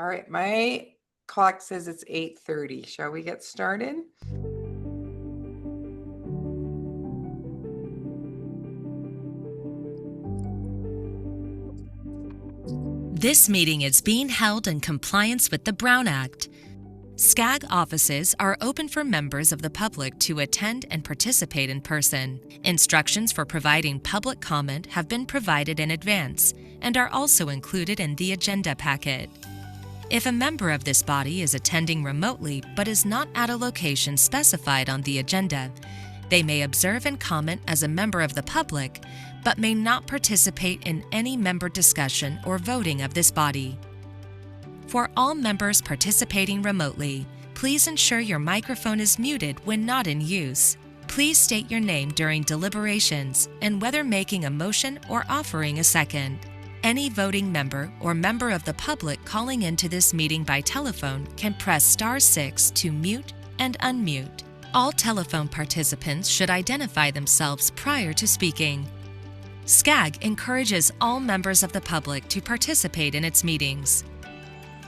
All right, my clock says it's 8:30. Shall we get started? This meeting is being held in compliance with the Brown Act. SCAG offices are open for members of the public to attend and participate in person. Instructions for providing public comment have been provided in advance and are also included in the agenda packet. If a member of this body is attending remotely but is not at a location specified on the agenda, they may observe and comment as a member of the public, but may not participate in any member discussion or voting of this body. For all members participating remotely, please ensure your microphone is muted when not in use. Please state your name during deliberations and whether making a motion or offering a second. Any voting member or member of the public calling into this meeting by telephone can press *6 to mute and unmute. All telephone participants should identify themselves prior to speaking. SCAG encourages all members of the public to participate in its meetings.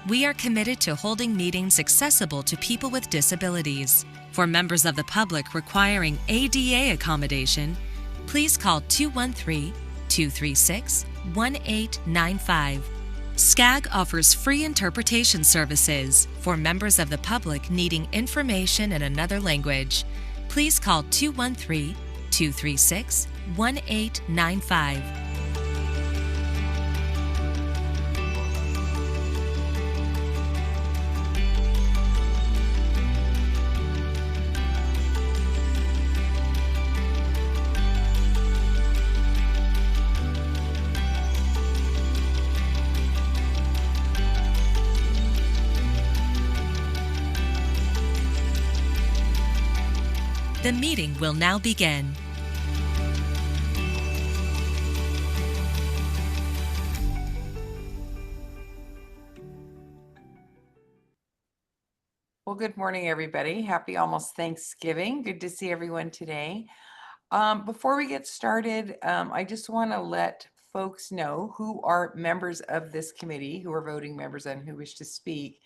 We are committed to holding meetings accessible to people with disabilities. For members of the public requiring ADA accommodation, please call 213-236-1895. SCAG offers free interpretation services for members of the public needing information in another language. Please call 213-236-1895. The meeting will now begin. Well, good morning, everybody. Happy almost Thanksgiving. Good to see everyone today. Before we get started, I just want to let folks know who are members of this committee, who are voting members and who wish to speak,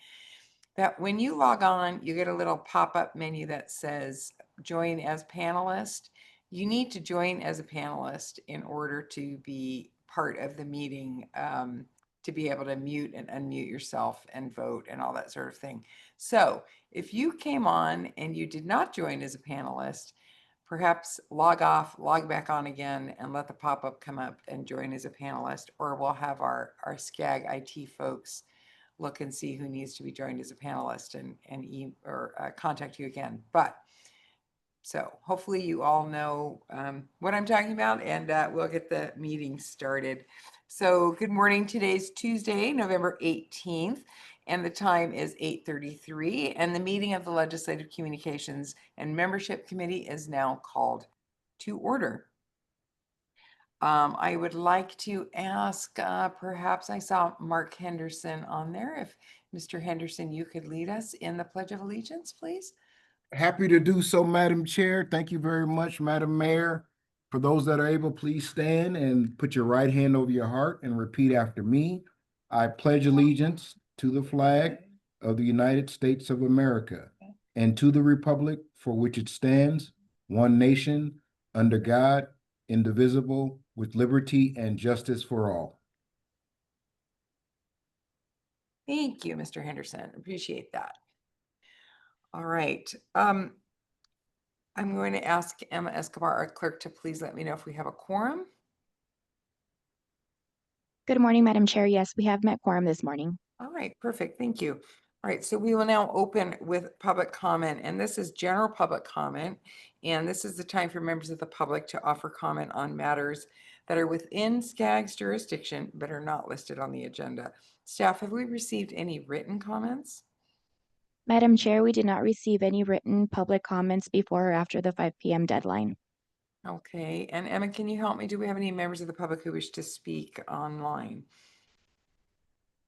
that when you log on, you get a little pop-up menu that says join as panelist. You need to join as a panelist in order to be part of the meeting, to be able to mute and unmute yourself and vote and all that sort of thing. So if you came on and you did not join as a panelist, perhaps log off, log back on again, and let the pop-up come up and join as a panelist, or we'll have our SCAG IT folks look and see who needs to be joined as a panelist and contact you again. But so hopefully you all know what I'm talking about, and we'll get the meeting started. So good morning. Today's Tuesday, November 18th, and the time is 8:33, and the meeting of the Legislative Communications and Membership Committee is now called to order. I would like to ask, perhaps I saw Mark Henderson on there. If Mr. Henderson, you could lead us in the Pledge of Allegiance, please. Happy to do so, Madam Chair. Thank you very much, Madam Mayor. For those that are able, please stand and put your right hand over your heart and repeat after me. I pledge allegiance to the flag of the United States of America and to the republic for which it stands, one nation, under God, indivisible, with liberty and justice for all. Thank you, Mr. Henderson. Appreciate that. All right. I'm going to ask Emma Escobar, our clerk, to please let me know if we have a quorum. Good morning, Madam Chair. Yes, we have met quorum this morning. All right, perfect. Thank you. All right, so we will now open with public comment, and this is general public comment, and this is the time for members of the public to offer comment on matters that are within SCAG's jurisdiction but are not listed on the agenda. Staff, have we received any written comments? Madam Chair, we did not receive any written public comments before or after the 5 p.m. deadline. Okay, and Emma, can you help me? Do we have any members of the public who wish to speak online?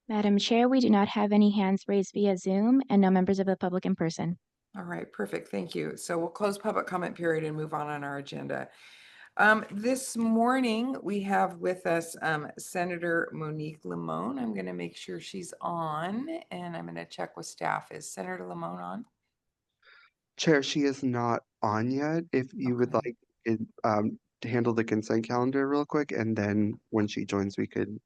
Madam Chair, we do not have any hands raised via Zoom and no members of the public in person. All right, perfect. Thank you. So we'll close public comment period and move on our agenda. This morning, we have with us Senator Monique Limon. I'm going to make sure she's on, and I'm going to check with staff. Is Senator Limon on? Chair, she is not on yet. If you would Okay. like it, to handle the consent calendar real quick, and then when she joins, we could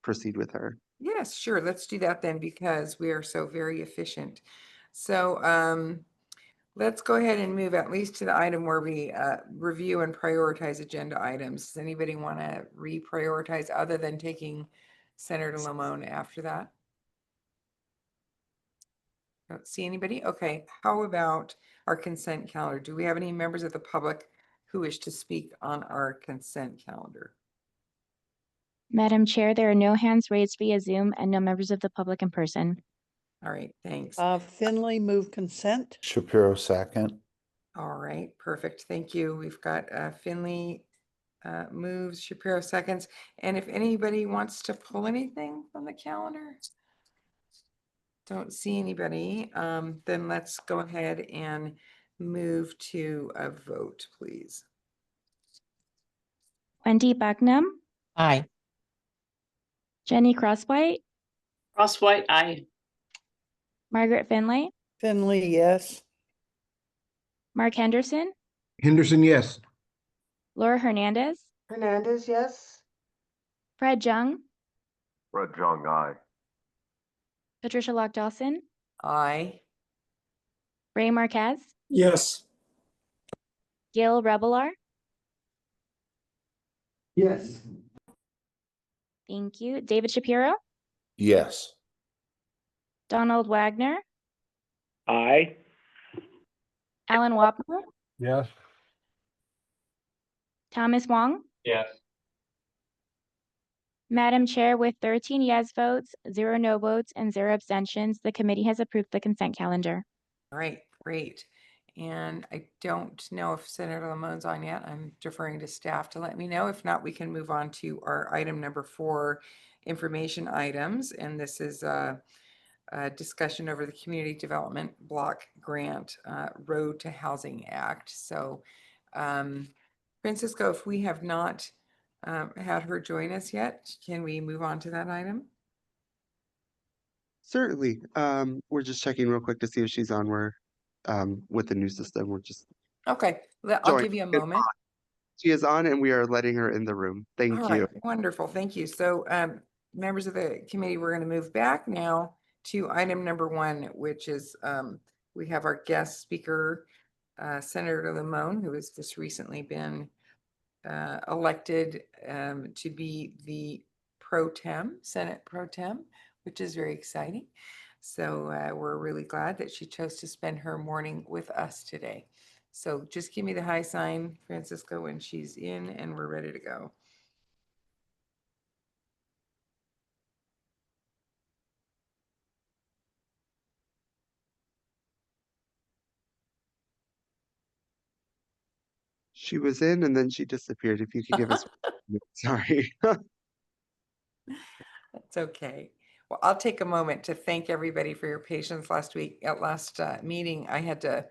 proceed with her. Yes, sure. Let's do that then because we are so very efficient. So let's go ahead and move at least to the item where we review and prioritize agenda items. Does anybody want to reprioritize other than taking Senator Limon after that? Don't see anybody. Okay, how about our consent calendar? Do we have any members of the public who wish to speak on our consent calendar? Madam Chair, there are no hands raised via Zoom and no members of the public in person. All right, thanks. Finley move consent. Shapiro second. All right, perfect. Thank you. We've got Finley moves, Shapiro seconds. And if anybody wants to pull anything from the calendar, don't see anybody, then let's go ahead and move to a vote, please. Wendy Bucknam, Aye. Jenny Crosswhite, Crosswhite, aye. Margaret Finley, Finley, yes. Mark Henderson, Henderson, yes. Laura Hernandez, Hernandez, yes. Fred Jung, Fred Jung, aye. Patricia Lock Dawson, Aye. Ray Marquez, Yes. Gil Rebelar. Yes. Thank you. David Shapiro, Yes. Donald Wagner, Aye. Alan Wapner, Yes. Thomas Wong. Yes. Madam Chair, with 13 yes votes, 0 no votes, and 0 abstentions, the committee has approved the consent calendar. All right, great. And I don't know if Senator Lamone's on yet. I'm deferring to staff to let me know. If not, we can move on to our item number 4, information items. And this is a discussion over the Community Development Block Grant Road to Housing Act. So Francisco, if we have not had her join us yet, can we move on to that item? Certainly. We're just checking real quick to see if she's on. We're with the new system. We're just Okay, I'll join. give you a moment. She is on, and we are letting her in the room. Thank All you. right, wonderful, thank you. So members of the committee, we're going to move back now to item number 1, which is we have our guest speaker, Senator Limon, who has just recently been elected to be the Senate Pro Tem, which is very exciting. So we're really glad that she chose to spend her morning with us today. So just give me the high sign, Francisco, when she's in and we're ready to go. She was in, and then she disappeared. If you could give us, sorry. That's okay. Well, I'll take a moment to thank everybody for your patience last week. At last meeting, I had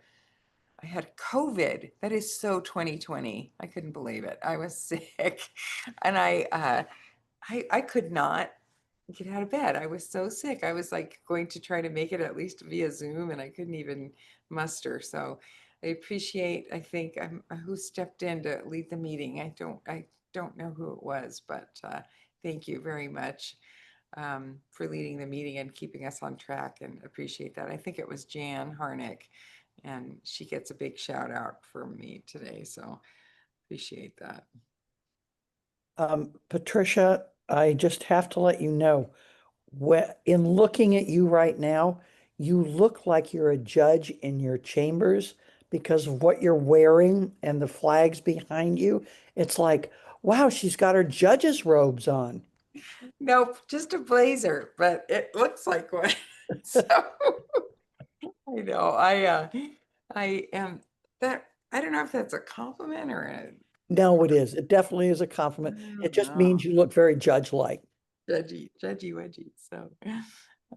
COVID. That is so 2020. I couldn't believe it. I was sick, and I could not get out of bed. I was so sick. I was like going to try to make it at least via Zoom, and I couldn't even muster. So I appreciate, I think, who stepped in to lead the meeting. I don't know who it was, but thank you very much for leading the meeting and keeping us on track, and appreciate that. I think it was Jan Harnick, and she gets a big shout out for me today. So appreciate that. Patricia, I just have to let you know, in looking at you right now, you look like you're a judge in your chambers because of what you're wearing and the flags behind you. It's like, wow, she's got her judge's robes on. Nope, just a blazer, but it looks like one. So I know I am that. I don't know if that's a compliment or a No, it is. It definitely is a compliment. It just no, means you look very judge-like. judgy wedgy. So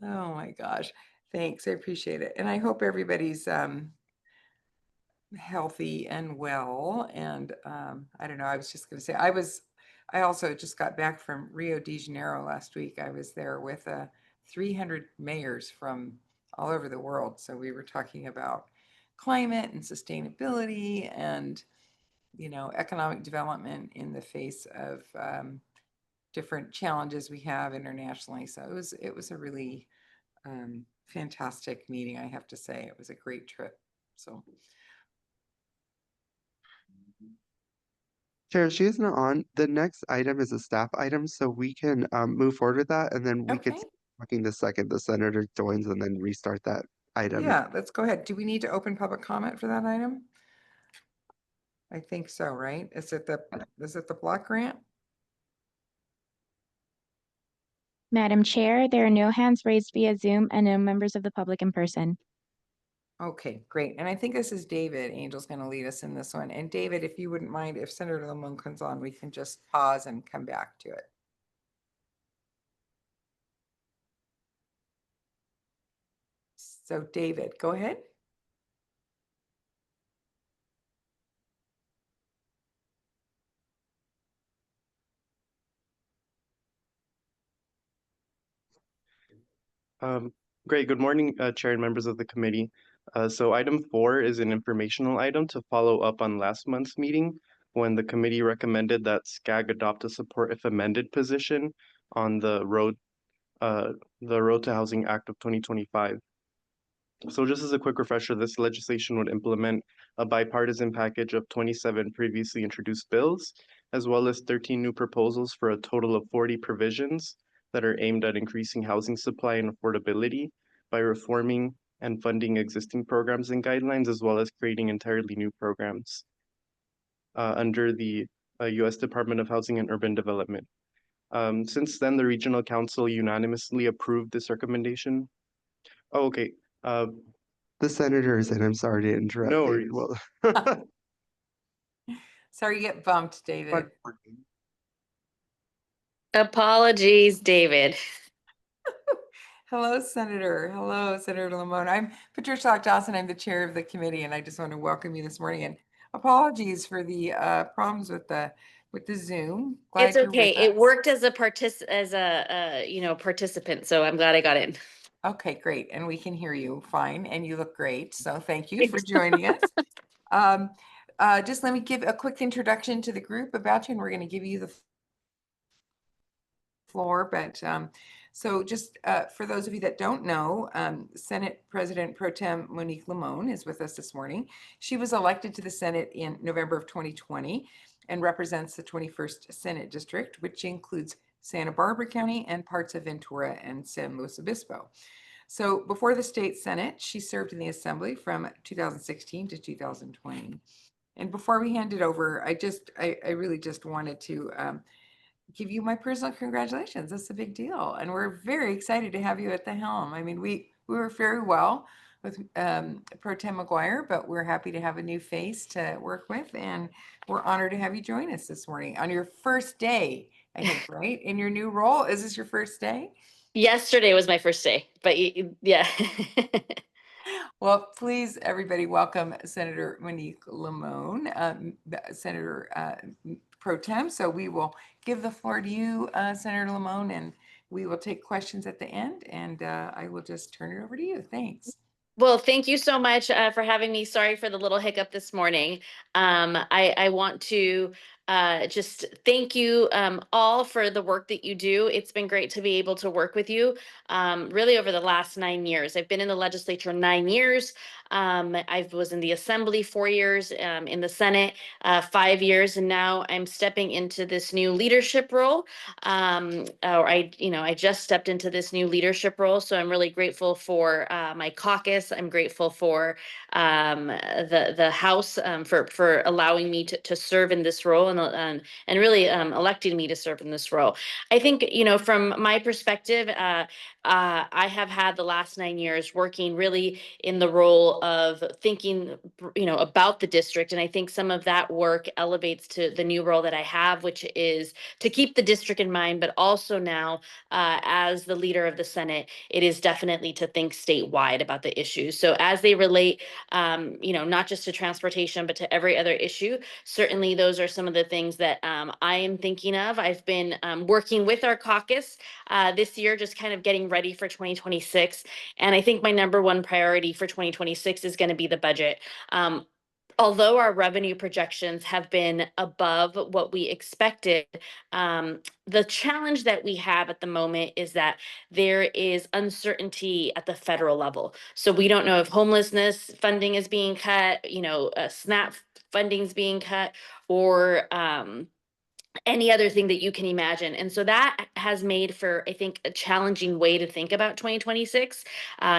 oh my gosh, thanks, I appreciate it, and I hope everybody's healthy and well. And I don't know, I was just going to say, I also just got back from Rio de Janeiro last week. I was there with 300 mayors from all over the world. So we were talking about climate and sustainability and, you know, economic development in the face of different challenges we have internationally. So it was a really fantastic meeting, I have to say. It was a great trip. So Chair, she is not on. The next item is a staff item, so we can move forward with that, and then we could okay, talking the second the senator joins, and then restart that item. yeah, let's go ahead. Do we need to open public comment for that item? I think so, right? Is it the block grant? Madam Chair, there are no hands raised via Zoom and no members of the public in person. Okay, great. And I think this is David. Angel's going to lead us in this one. And David, if you wouldn't mind, if Senator Lamone comes on, we can just pause and come back to it. So David, go ahead. Great. Good morning, Chair and members of the committee. So item 4 is an informational item to follow up on last month's meeting when the committee recommended that SCAG adopt a support if amended position on the Road to Housing Act of 2025. So just as a quick refresher, this legislation would implement a bipartisan package of 27 previously introduced bills, as well as 13 new proposals for a total of 40 provisions that are aimed at increasing housing supply and affordability by reforming and funding existing programs and guidelines, as well as creating entirely new programs under the U.S. Department of Housing and Urban Development. Since then, the Regional Council unanimously approved this recommendation. Oh, okay. The senator is in. I'm sorry to interrupt. No David. worries. Well, Sorry you get bumped, David. Apologies, David. Hello, Senator. Hello, Senator Lamone. I'm Patricia Lock Dawson. I'm the chair of the committee, and I just want to welcome you this morning. And apologies for the problems with the Zoom. Glad It's you're okay. with It us. worked as a participant, so I'm glad I got in. Okay, great. And we can hear you fine, and you look great. So thank you for joining us. Just let me give a quick introduction to the group about you, and we're going to give you the floor. But so just for those of you that don't know, Senate President Pro Tem Monique Lamone is with us this morning. She was elected to the Senate in November of 2020 and represents the 21st Senate District, which includes Santa Barbara County and parts of Ventura and San Luis Obispo. So before the state Senate, she served in the Assembly from 2016 to 2020. And before we hand it over, I really just wanted to give you my personal congratulations. That's a big deal. And we're very excited to have you at the helm. I mean, we were very well with Pro Tem McGuire, but we're happy to have a new face to work with. And we're honored to have you join us this morning on your first day, I think, right? In your new role. Is this your first day? Yesterday was my first day, but yeah. Well, please, everybody, welcome Senator Monique Lamone, Senator Pro Tem. So we will give the floor to you, Senator Lamone, and we will take questions at the end, and I will just turn it over to you. Thanks. Well, thank you so much for having me. Sorry for the little hiccup this morning. I want to just thank you all for the work that you do. It's been great to be able to work with you really over the last 9 years. I've been in the legislature 9 years. I was in the Assembly 4 years, in the Senate 5 years, and now I'm stepping into this new leadership role. I just stepped into this new leadership role, so I'm really grateful for my caucus. I'm grateful for the House for allowing me to serve in this role, and and really electing me to serve in this role. I think, from my perspective, I have had the last 9 years working really in the role of thinking, about the district. And I think some of that work elevates to the new role that I have, which is to keep the district in mind, but also now, as the leader of the Senate, it is definitely to think statewide about the issues. So as they relate, not just to transportation, but to every other issue, certainly those are some of the things that I am thinking of. I've been working with our caucus this year, just kind of getting ready for 2026. And I think my number one priority for 2026 is going to be the budget. Although our revenue projections have been above what we expected, the challenge that we have at the moment is that there is uncertainty at the federal level. So we don't know if homelessness funding is being cut, SNAP funding is being cut, or any other thing that you can imagine. And so that has made for, I think, a challenging way to think about 2026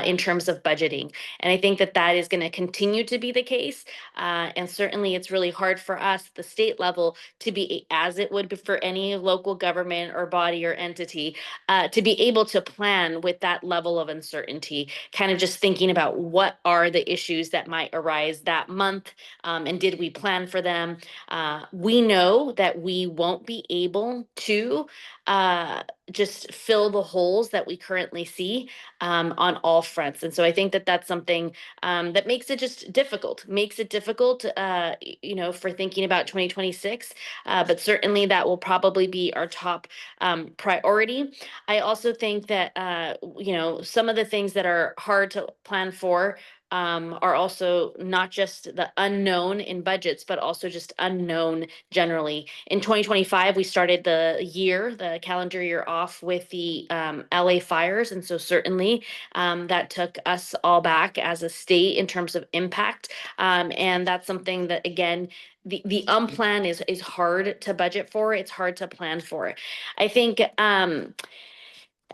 in terms of budgeting. And I think that that is going to continue to be the case. And certainly it's really hard for us at the state level to be, as it would be for any local government or body or entity, to be able to plan with that level of uncertainty, kind of just thinking about what are the issues that might arise that month, and did we plan for them? We know that we won't be able to just fill the holes that we currently see on all fronts. And so I think that that's something that makes it just difficult, for thinking about 2026. But certainly that will probably be our top priority. I also think that, some of the things that are hard to plan for are also not just the unknown in budgets, but also just unknown generally. In 2025, we started the calendar year off with the LA fires. And so certainly that took us all back as a state in terms of impact. And that's something that, again, the unplanned is hard to budget for. It's hard to plan for. I think,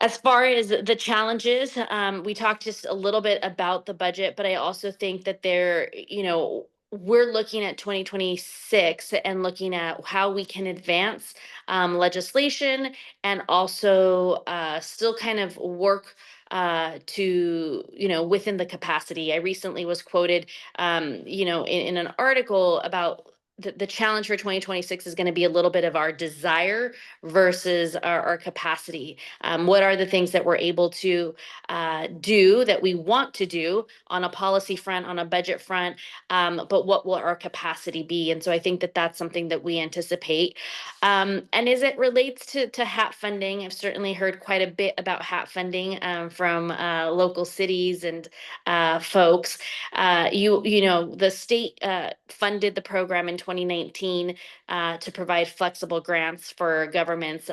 as far as the challenges, we talked just a little bit about the budget, but I also think that we're looking at 2026 and looking at how we can advance legislation and also still kind of work within the capacity. I recently was quoted, in an article about the challenge for 2026 is going to be a little bit of our desire versus our capacity. What are the things that we're able to do that we want to do on a policy front, on a budget front, but what will our capacity be? And so I think that that's something that we anticipate. And as it relates to HAP funding, I've certainly heard quite a bit about HAP funding from local cities and folks. The state funded the program in 2019 to provide flexible grants for governments,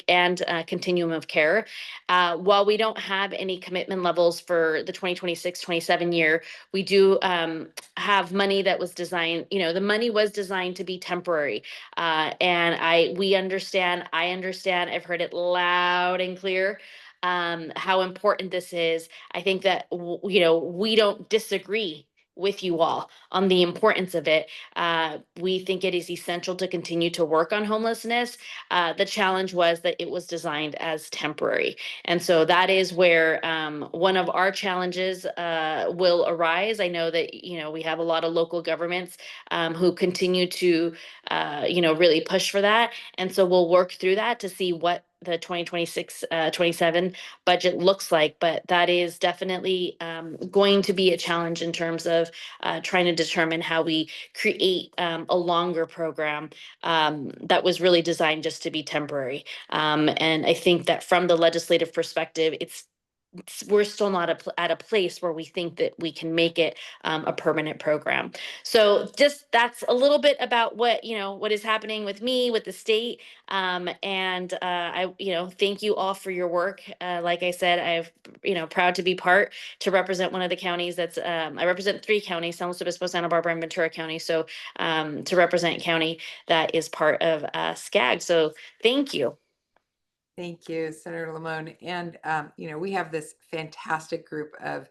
and continuum of care. While we don't have any commitment levels for the 2026-27 year, we do have money that was designed, the money was designed to be temporary. I understand, I've heard it loud and clear how important this is. I think that, we don't disagree with you all on the importance of it. We think it is essential to continue to work on homelessness. The challenge was that it was designed as temporary. And so that is where one of our challenges will arise. I know that, we have a lot of local governments who continue to, really push for that. And so we'll work through that to see what the 2026-27 budget looks like, but that is definitely going to be a challenge in terms of trying to determine how we create a longer program that was really designed just to be temporary. And I think that from the legislative perspective, we're still not at a place where we think that we can make it a permanent program. So just that's a little bit about what is happening with me, with the state. And I thank you all for your work. Like I said, I've proud to be part to represent one of the counties that's I represent 3 counties: San Luis Obispo, Santa Barbara, and Ventura County. So to represent county that is part of SCAG. So thank you. Thank you, Senator Lamone. And, we have this fantastic group of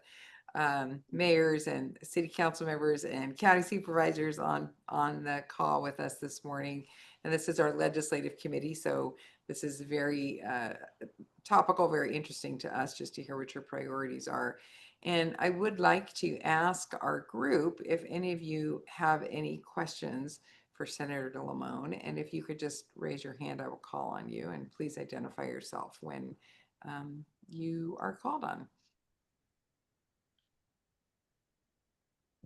mayors and city council members and county supervisors on the call with us this morning. And this is our legislative committee, so this is very topical, very interesting to us just to hear what your priorities are. And I would like to ask our group if any of you have any questions for Senator DeLamone. And if you could just raise your hand, I will call on you. And please identify yourself when you are called on.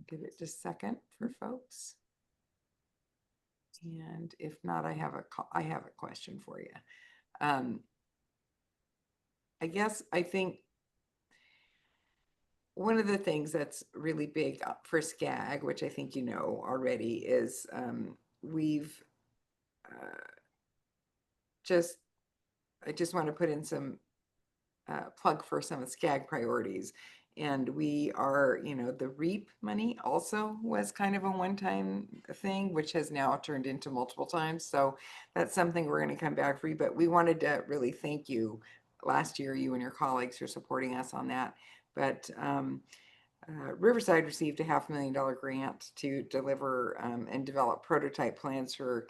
Give it just a second for folks. And if not, I have a question for you. I think one of the things that's really big for SCAG, which I think you know already, is we've I just want to put in some plug for some of SCAG priorities. And we are, the REAP money also was kind of a one-time thing, which has now turned into multiple times. So that's something we're going to come back for. But we wanted to really thank you last year, you and your colleagues, for supporting us on that. But Riverside received a $500,000 grant to deliver and develop prototype plans for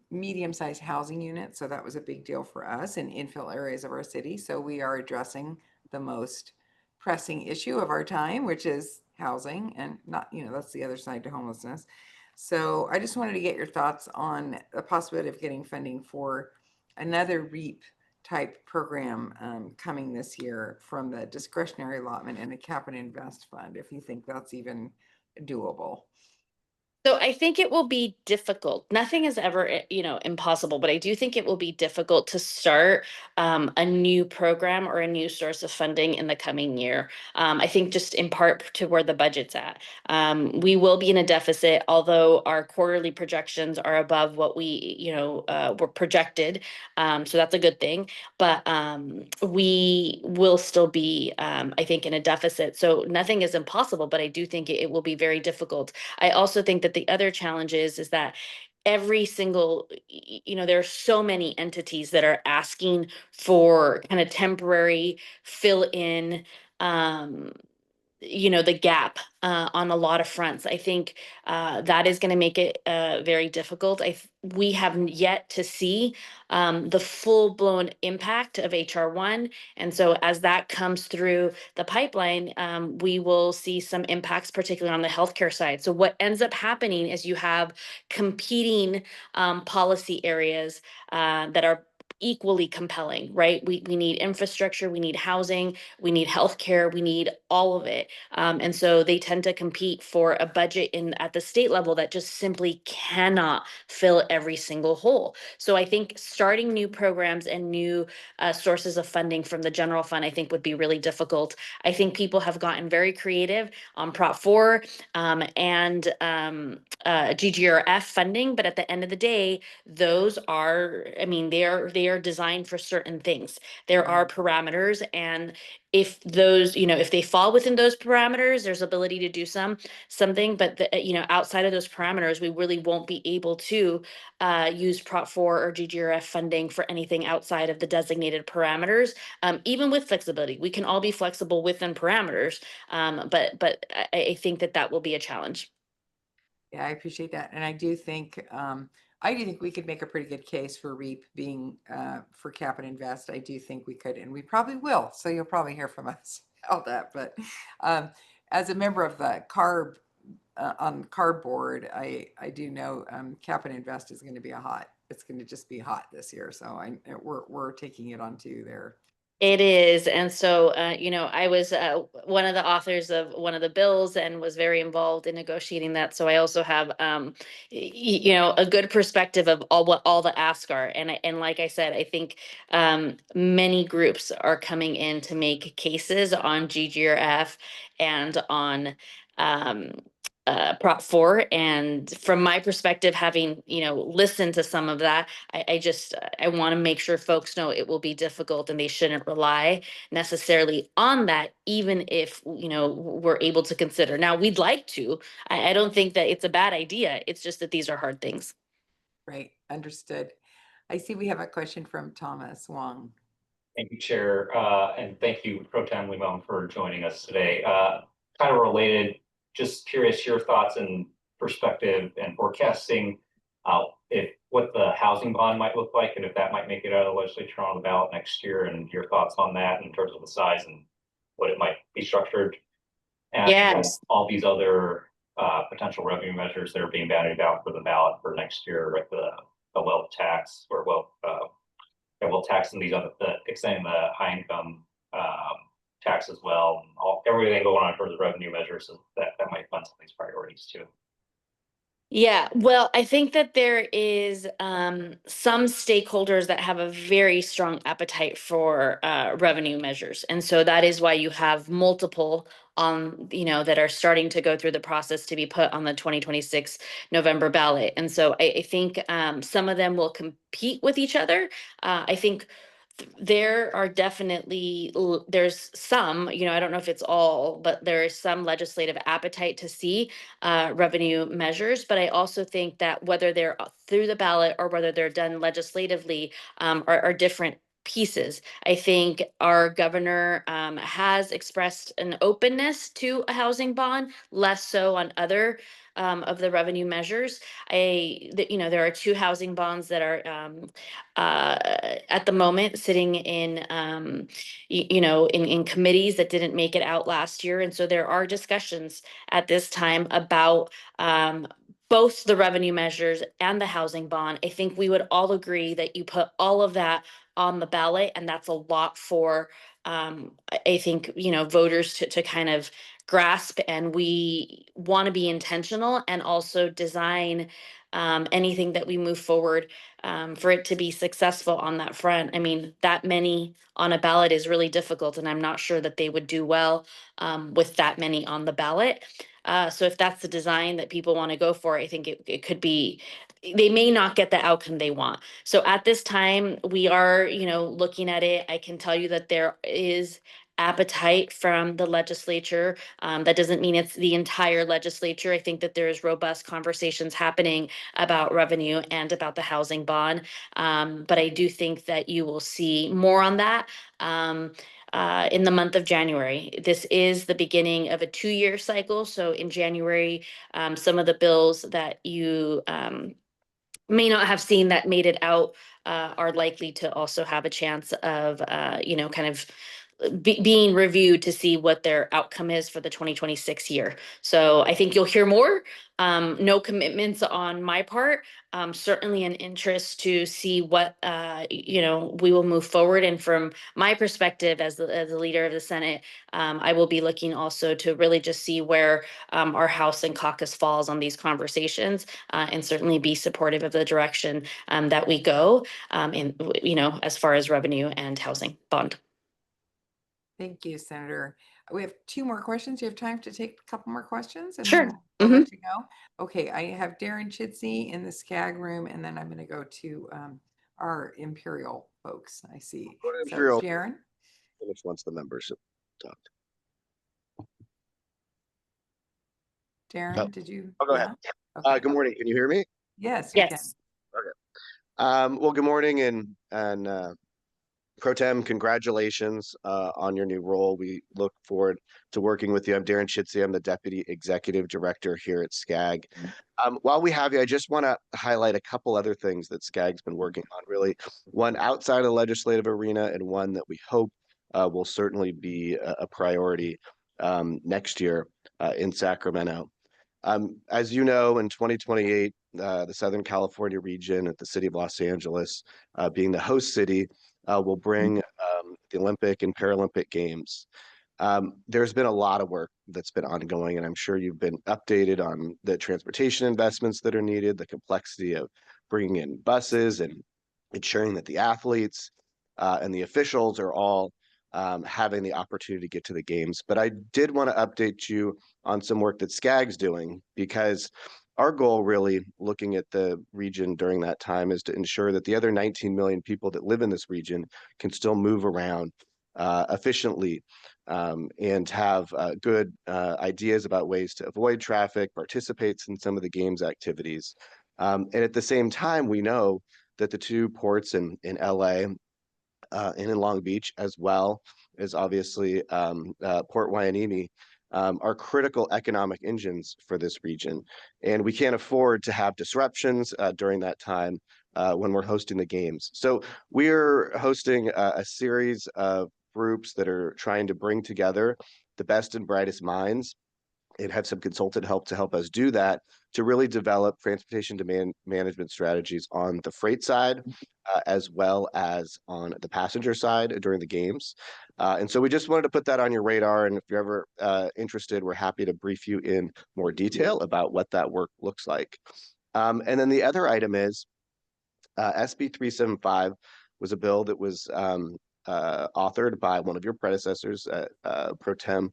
medium-sized housing units. So that was a big deal for us in infill areas of our city. So we are addressing the most pressing issue of our time, which is housing, and not, that's the other side to homelessness. So I just wanted to get your thoughts on the possibility of getting funding for another REAP type program coming this year from the discretionary allotment and the Cap and Invest Fund, if you think that's even doable. So I think it will be difficult. Nothing is ever, impossible, but I do think it will be difficult to start a new program or a new source of funding in the coming year. I think just in part to where the budget's at. We will be in a deficit, although our quarterly projections are above what we, were projected. So that's a good thing. But we will still be, I think, in a deficit. So nothing is impossible, but I do think it will be very difficult. I also think that the other challenge is that every single, there are so many entities that are asking for kind of temporary fill in, the gap on a lot of fronts. I think that is going to make it very difficult. We have yet to see the full blown impact of HR1. And so as that comes through the pipeline, we will see some impacts, particularly on the healthcare side. So what ends up happening is you have competing policy areas that are equally compelling, right? We need infrastructure, we need housing, we need healthcare, we need all of it. And so they tend to compete for a budget at the state level that just simply cannot fill every single hole. So I think starting new programs and new sources of funding from the general fund, I think, would be really difficult. I think people have gotten very creative on Prop 4 and GGRF funding, but at the end of the day, those are, they are designed for certain things. There are parameters, and if those, if they fall within those parameters, there's ability to do something, but outside of those parameters, we really won't be able to use Prop 4 or GGRF funding for anything outside of the designated parameters. Even with flexibility, we can all be flexible within parameters, but I think that will be a challenge. Yeah, I appreciate that. And I do think we could make a pretty good case for REAP being for Cap and Invest. I do think we could, and we probably will. So you'll probably hear from us about that. But as a member of the on cardboard, I do know Cap and Invest is going to be it's going to just be hot this year. So we're taking it onto their. It is. And so, I was one of the authors of one of the bills and was very involved in negotiating that. So I also have, a good perspective of what all the asks are. And like I said, I think many groups are coming in to make cases on GGRF and on Prop 4. And from my perspective, having, listened to some of that, I want to make sure folks know it will be difficult and they shouldn't rely necessarily on that, even if, we're able to consider. Now, we'd like to. I don't think that it's a bad idea. It's just that these are hard things. Right. Understood. I see we have a question from Thomas Wong. Thank you, Chair, and thank you, Pro Tem Limon, for joining us today. Kind of related, just curious your thoughts and perspective and forecasting if what the housing bond might look like and if that might make it out of the legislature on the ballot next year, and your thoughts on that in terms of the size and what it might be structured. And Yes. all these other potential revenue measures that are being bandied about for the ballot for next year, like the wealth tax or wealth tax and these other extending the high income tax as well, and everything going on for the revenue measures, so that might fund some of these priorities too. Yeah, well, I think that there is some stakeholders that have a very strong appetite for revenue measures, and so that is why you have multiple that are starting to go through the process to be put on the 2026 November ballot. And so I think some of them will compete with each other. I think there are definitely there's some, I don't know if it's all, but there is some legislative appetite to see revenue measures. But I also think that whether they're through the ballot or whether they're done legislatively are different pieces. I think our governor has expressed an openness to a housing bond, less so on other of the revenue measures. There are two housing bonds that are at the moment sitting in in committees that didn't make it out last year, and so there are discussions at this time about both the revenue measures and the housing bond. I think we would all agree that you put all of that on the ballot, and that's a lot for I think voters to kind of grasp, and we want to be intentional and also design anything that we move forward for it to be successful on that front. I mean, that many on a ballot is really difficult, and I'm not sure that they would do well with that many on the ballot. So if that's the design that people want to go for, I think it could be, they may not get the outcome they want. So at this time, we are, looking at it. I can tell you that there is appetite from the legislature. That doesn't mean it's the entire legislature. I think that there is robust conversations happening about revenue and about the housing bond. But I do think that you will see more on that in the month of January. This is the beginning of a 2-year cycle. So in January, some of the bills that you may not have seen that made it out are likely to also have a chance of, kind of being reviewed to see what their outcome is for the 2026 year. So I think you'll hear more. No commitments on my part. Certainly an interest to see what we will move forward. And from my perspective as the leader of the Senate, I will be looking also to really just see where our House and caucus falls on these conversations, and certainly be supportive of the direction that we go as far as revenue and housing bond. Thank you, Senator. We have 2 more questions. You have time to take a couple more questions and Sure. then we'll let you go. Okay, I have Darren Chitsey in the SCAG room, and then I'm going to go to our Imperial folks. I see. So Imperial. Darren. Finish once the membership talked. Darren, did you? I'll go ahead. Okay. Good morning. Can you hear me? Yes, you can. Yes. Okay. Well, good morning, and Pro Tem, congratulations on your new role. We look forward to working with you. I'm Darren Chitsey. I'm the Deputy Executive Director here at SCAG. While we have you, I just want to highlight a couple other things that SCAG's been working on, really. One outside of the legislative arena, and one that we hope will certainly be a priority next year in Sacramento. As you know, in 2028, the Southern California region at the city of Los Angeles, being the host city, will bring the Olympic and Paralympic Games. There's been a lot of work that's been ongoing, and I'm sure you've been updated on the transportation investments that are needed, the complexity of bringing in buses and ensuring that the athletes and the officials are all having the opportunity to get to the games. But I did want to update you on some work that SCAG's doing, because our goal, really looking at the region during that time, is to ensure that the other 19 million people that live in this region can still move around efficiently and have good ideas about ways to avoid traffic, participate in some of the games activities. And at the same time, we know that the 2 ports in LA and in Long Beach, as well as obviously Port Hueneme, are critical economic engines for this region. And we can't afford to have disruptions during that time when we're hosting the games. So we're hosting a series of groups that are trying to bring together the best and brightest minds and have some consultant help to help us do that, to really develop transportation demand management strategies on the freight side, as well as on the passenger side during the games. And so we just wanted to put that on your radar. And if you're ever interested, we're happy to brief you in more detail about what that work looks like. And then the other item is SB 375 was a bill that was authored by one of your predecessors, Pro Tem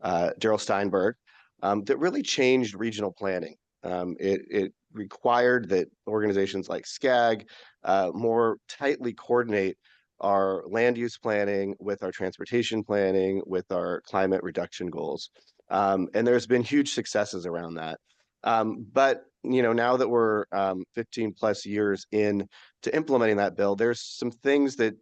Daryl Steinberg, that really changed regional planning. It required that organizations like SCAG more tightly coordinate our land use planning with our transportation planning, with our climate reduction goals. And there's been huge successes around that. But now that we're 15 plus years in to implementing that bill, there's some things that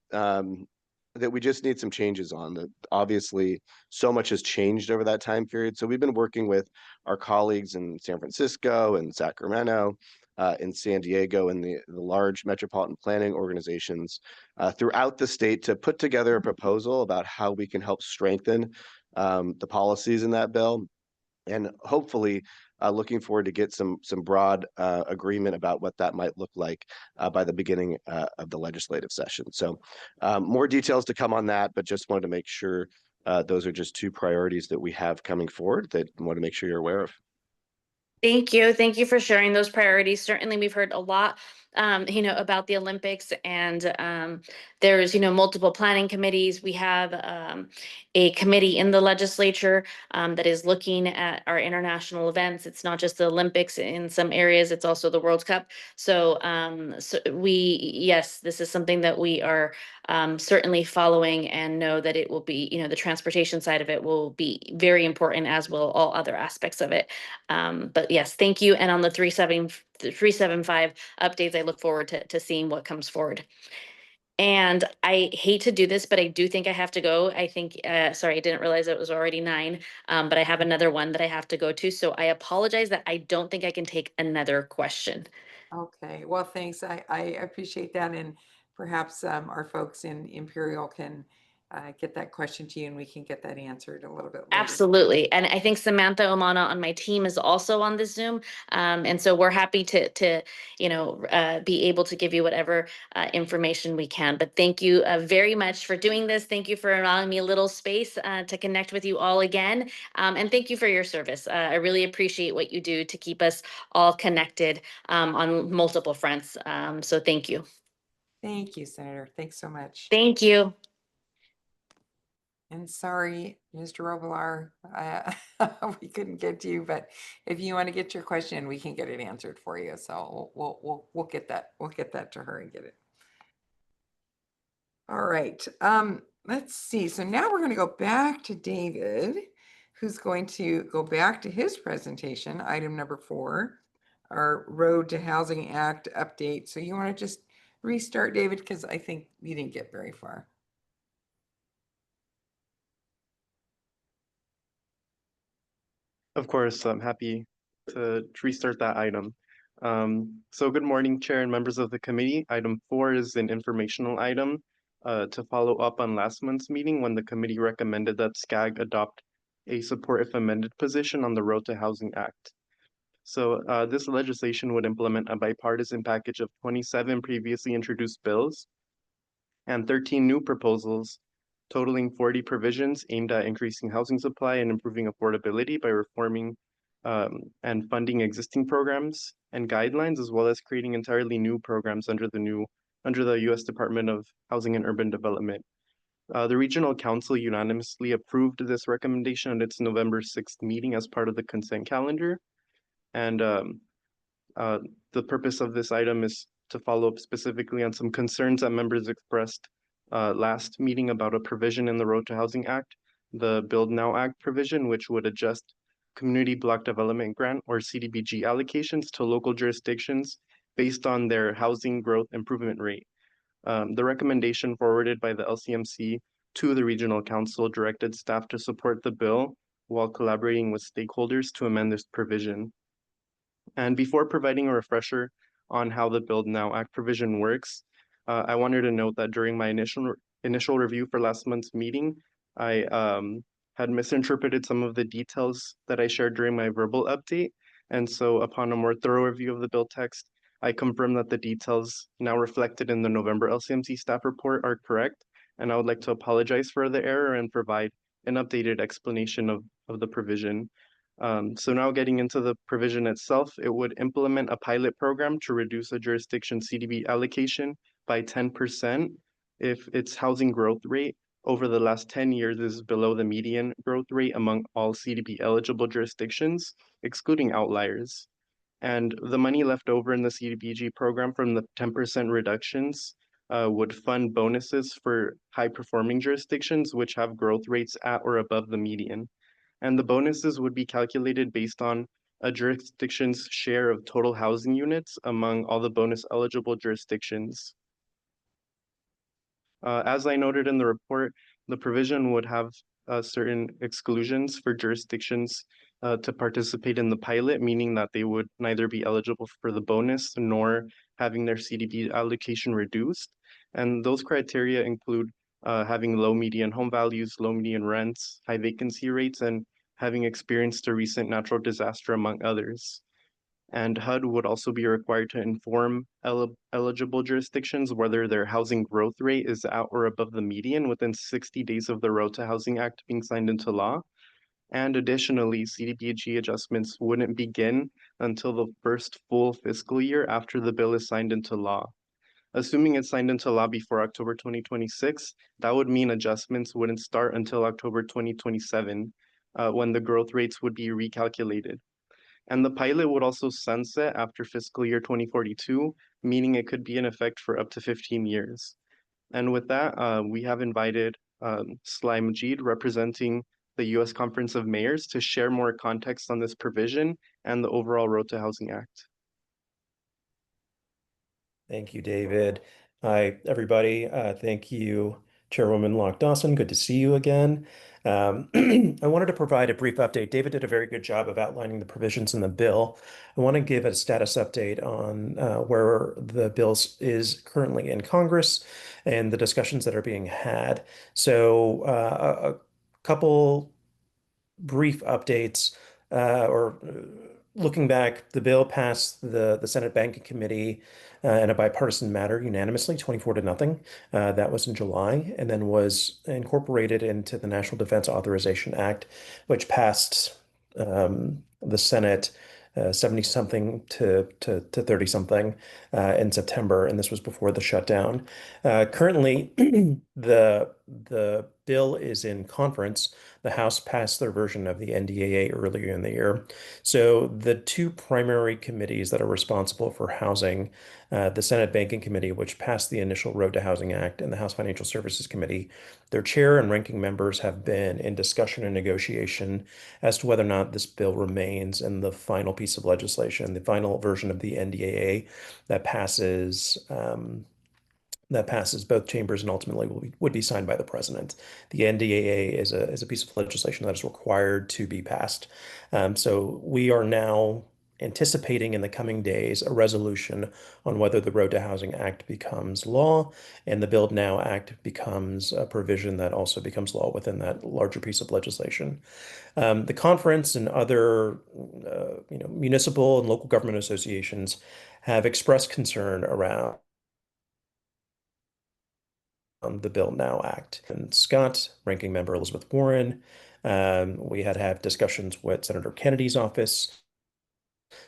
that we just need some changes on. That obviously so much has changed over that time period. So we've been working with our colleagues in San Francisco and Sacramento, in San Diego, and the large metropolitan planning organizations throughout the state to put together a proposal about how we can help strengthen the policies in that bill. And hopefully looking forward to get some broad agreement about what that might look like by the beginning of the legislative session. So more details to come on that, but just wanted to make sure those are just two priorities that we have coming forward that I want to make sure you're aware of. Thank you. Thank you for sharing those priorities. Certainly, we've heard a lot, about the Olympics, and there's, multiple planning committees. We have a committee in the legislature that is looking at our international events. It's not just the Olympics in some areas; it's also the World Cup. So, yes, this is something that we are certainly following, and know that it will be, the transportation side of it will be very important, as will all other aspects of it. But yes, thank you. And on the 375 updates, I look forward to seeing what comes forward. And I hate to do this, but I do think I have to go. I think, sorry, I didn't realize it was already 9, but I have another one that I have to go to. So I apologize that I don't think I can take another question. Okay, well, thanks. I appreciate that. And perhaps our folks in Imperial can get that question to you and we can get that answered a little bit later. Absolutely. And I think Samantha Omana on my team is also on this Zoom. And so we're happy to be able to give you whatever information we can. But thank you very much for doing this. Thank you for allowing me a little space to connect with you all again. And thank you for your service. I really appreciate what you do to keep us all connected on multiple fronts. So thank you. Thank you, Senator. Thanks so much. Thank you. And sorry, Mr. Robillard, we couldn't get to you, but if you want to get your question, we can get it answered for you. So we'll get that to her and get it. All right. Let's see. So now we're going to go back to David, who's going to go back to his presentation, item number 4, our Road to Housing Act update. So you want to just restart, David, because I think you didn't get very far. Of course, I'm happy to restart that item. So good morning, Chair and members of the committee. Item 4 is an informational item to follow up on last month's meeting when the committee recommended that SCAG adopt a support if amended position on the Road to Housing Act. So this legislation would implement a bipartisan package of 27 previously introduced bills and 13 new proposals, totaling 40 provisions aimed at increasing housing supply and improving affordability by reforming and funding existing programs and guidelines, as well as creating entirely new programs under the U.S. Department of Housing and Urban Development. The Regional Council unanimously approved this recommendation at its November 6th meeting as part of the consent calendar. And the purpose of this item is to follow up specifically on some concerns that members expressed last meeting about a provision in the Road to Housing Act, the Build Now Act provision, which would adjust Community Block Development Grant or CDBG allocations to local jurisdictions based on their housing growth improvement rate. The recommendation forwarded by the LCMC to the Regional Council directed staff to support the bill while collaborating with stakeholders to amend this provision. And before providing a refresher on how the Build Now Act provision works, I wanted to note that during my initial review for last month's meeting, I had misinterpreted some of the details that I shared during my verbal update. And so upon a more thorough review of the bill text, I confirm that the details now reflected in the November LCMC staff report are correct. And I would like to apologize for the error and provide an updated explanation of the provision. So now getting into the provision itself, it would implement a pilot program to reduce a jurisdiction CDB allocation by 10% if its housing growth rate over the last 10 years is below the median growth rate among all CDB eligible jurisdictions, excluding outliers. And the money left over in the CDBG program from the 10% reductions would fund bonuses for high performing jurisdictions which have growth rates at or above the median. And the bonuses would be calculated based on a jurisdiction's share of total housing units among all the bonus eligible jurisdictions. As I noted in the report, the provision would have certain exclusions for jurisdictions to participate in the pilot, meaning that they would neither be eligible for the bonus nor having their CDB allocation reduced. And those criteria include having low median home values, low median rents, high vacancy rates, and having experienced a recent natural disaster, among others. And HUD would also be required to inform eligible jurisdictions whether their housing growth rate is at or above the median within 60 days of the Road to Housing Act being signed into law. And additionally, CDBG adjustments wouldn't begin until the first full fiscal year after the bill is signed into law. Assuming it's signed into law before October 2026, that would mean adjustments wouldn't start until October 2027, when the growth rates would be recalculated. And the pilot would also sunset after fiscal year 2042, meaning it could be in effect for up to 15 years. And with that, we have invited Sly Majid, representing the U.S. Conference of Mayors, to share more context on this provision and the overall Road to Housing Act. Thank you, David. Hi, everybody. Thank you, Chairwoman Locke Dawson. Good to see you again. I wanted to provide a brief update. David did a very good job of outlining the provisions in the bill. I want to give a status update on where the bill is currently in Congress and the discussions that are being had. So a couple brief updates or looking back, the bill passed the Senate Banking Committee in a bipartisan matter unanimously, 24-0. That was in July, and then was incorporated into the National Defense Authorization Act, which passed the Senate 70-something to 30-something in September, and this was before the shutdown. Currently, the bill is in conference. The House passed their version of the NDAA earlier in the year. So the two primary committees that are responsible for housing, the Senate Banking Committee, which passed the initial Road to Housing Act, and the House Financial Services Committee, their chair and ranking members have been in discussion and negotiation as to whether or not this bill remains in the final piece of legislation, the final version of the NDAA that passes both chambers and ultimately would be signed by the president. The NDAA is a piece of legislation that is required to be passed. So we are now anticipating in the coming days a resolution on whether the Road to Housing Act becomes law and the Build Now Act becomes a provision that also becomes law within that larger piece of legislation. The conference and other municipal and local government associations have expressed concern around the Bill Now Act. And Scott, Ranking Member Elizabeth Warren, we had discussions with Senator Kennedy's office.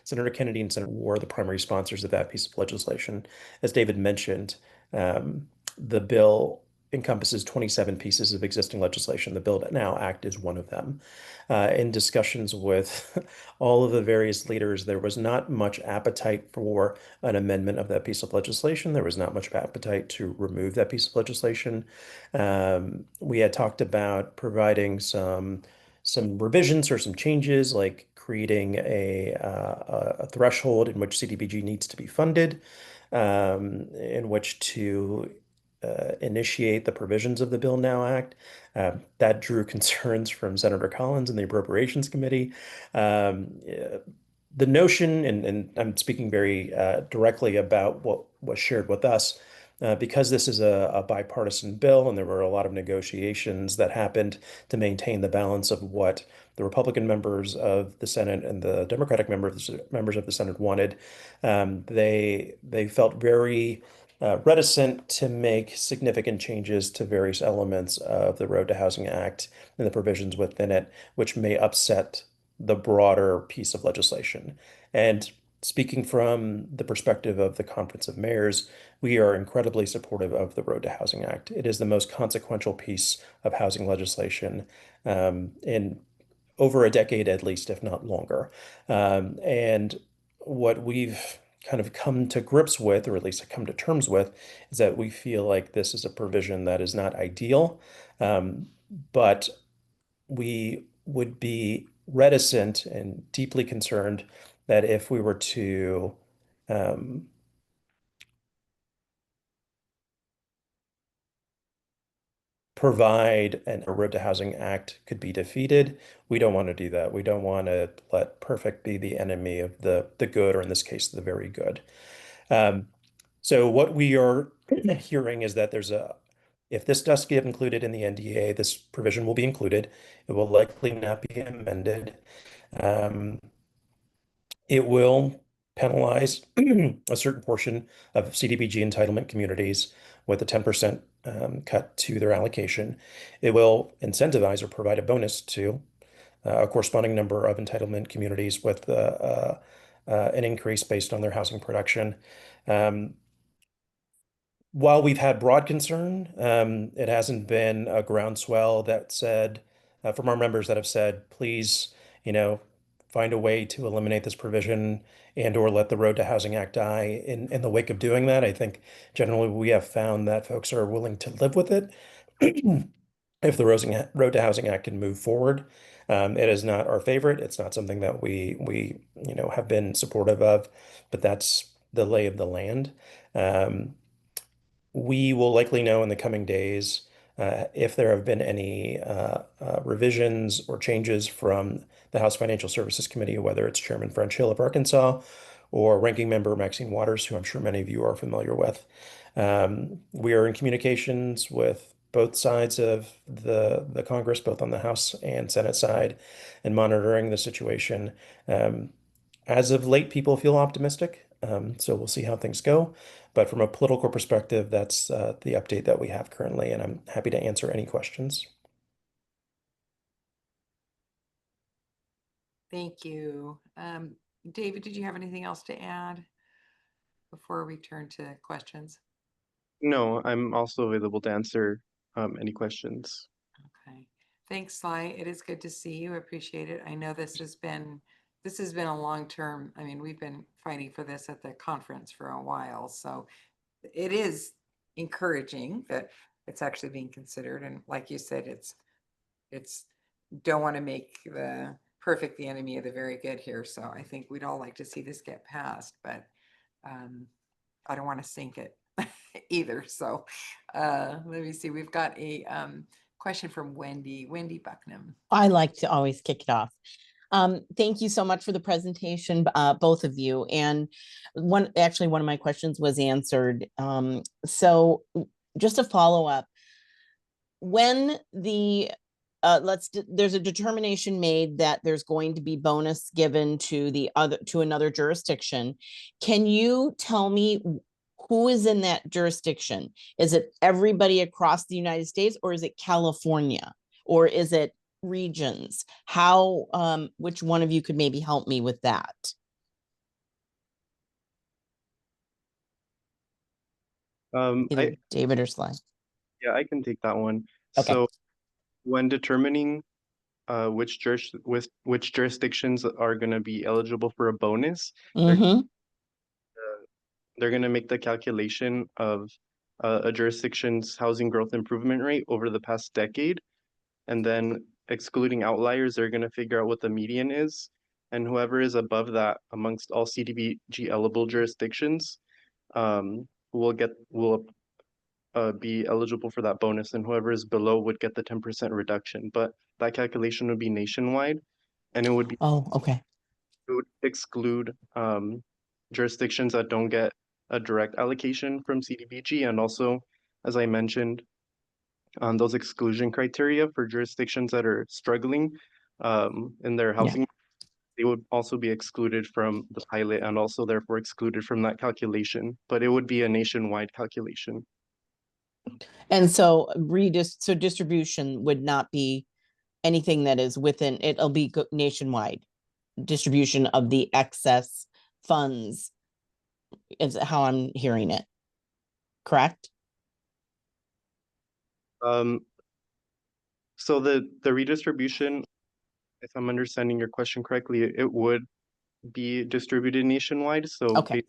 Senator Kennedy and Senator War are the primary sponsors of that piece of legislation. As David mentioned, the bill encompasses 27 pieces of existing legislation. The Build Now Act is one of them. In discussions with all of the various leaders, there was not much appetite for an amendment of that piece of legislation. There was not much appetite to remove that piece of legislation. We had talked about providing some revisions or some changes, like creating a threshold in which CDBG needs to be funded, in which to initiate the provisions of the Bill Now Act. That drew concerns from Senator Collins and the Appropriations Committee. The notion, and I'm speaking very directly about what was shared with us, because this is a bipartisan bill and there were a lot of negotiations that happened to maintain the balance of what the Republican members of the Senate and the Democratic members of the Senate wanted. They felt very reticent to make significant changes to various elements of the Road to Housing Act and the provisions within it, which may upset the broader piece of legislation. And speaking from the perspective of the Conference of Mayors, we are incredibly supportive of the Road to Housing Act. It is the most consequential piece of housing legislation in over a decade at least, if not longer. And what we've kind of come to grips with, or at least come to terms with, is that we feel like this is a provision that is not ideal, but we would be reticent and deeply concerned that if we were to provide a Road to Housing Act could be defeated. We don't want to do that. We don't want to let perfect be the enemy of the good, or in this case, the very good. So what we are hearing is that if this does get included in the NDA, this provision will be included. It will likely not be amended. It will penalize a certain portion of CDBG entitlement communities with a 10% cut to their allocation. It will incentivize or provide a bonus to a corresponding number of entitlement communities with an increase based on their housing production. While we've had broad concern, it hasn't been a groundswell that said, from our members that have said, please, find a way to eliminate this provision and or let the Road to Housing Act die in the wake of doing that. I think generally we have found that folks are willing to live with it if the Road to Housing Act can move forward. It is not our favorite. It's not something that we have been supportive of, but that's the lay of the land. We will likely know in the coming days if there have been any revisions or changes from the House Financial Services Committee, whether it's Chairman French Hill of Arkansas or Ranking Member Maxine Waters, who I'm sure many of you are familiar with. We are in communications with both sides of the Congress, both on the House and Senate side, and monitoring the situation. As of late, people feel optimistic, so we'll see how things go. But from a political perspective, that's the update that we have currently, and I'm happy to answer any questions. Thank you. David, did you have anything else to add before we turn to questions? No, I'm also available to answer any questions. Okay. Thanks, Sly. It is good to see you. Appreciate it. I know this has been a long-term, I mean, we've been fighting for this at the conference for a while, so it is encouraging that it's actually being considered. And like you said, it's don't want to make the perfect the enemy of the very good here. So I think we'd all like to see this get passed, but I don't want to sink it either. So let me see. We've got a question from Wendy Bucknam. I like to always kick it off. Thank you so much for the presentation, both of you. And one of my questions was answered. So just a follow up, when there's a determination made that there's going to be bonus given to another jurisdiction, can you tell me who is in that jurisdiction? Is it everybody across the United States, or is it California, or is it regions? Which one of you could maybe help me with that? Either David or Sly. Yeah, I can take that one. Okay. So when determining which jurisdictions are going to be eligible for a bonus, Mm-hmm. they're going to make the calculation of a jurisdiction's housing growth improvement rate over the past decade. And then excluding outliers, they're going to figure out what the median is. And whoever is above that amongst all CDBG eligible jurisdictions will be eligible for that bonus, and whoever is below would get the 10% reduction. But that calculation would be nationwide, and it would Okay. it would exclude jurisdictions that don't get a direct allocation from CDBG, and also, as I mentioned, those exclusion criteria for jurisdictions that are struggling in their housing, they would also be excluded from the pilot and also therefore excluded from that calculation, but it would be a nationwide calculation. And so so distribution would not be anything that is within, it'll be nationwide distribution of the excess funds is how I'm hearing it. Correct? So the redistribution, if I'm understanding your question correctly, it would be distributed nationwide. So Okay.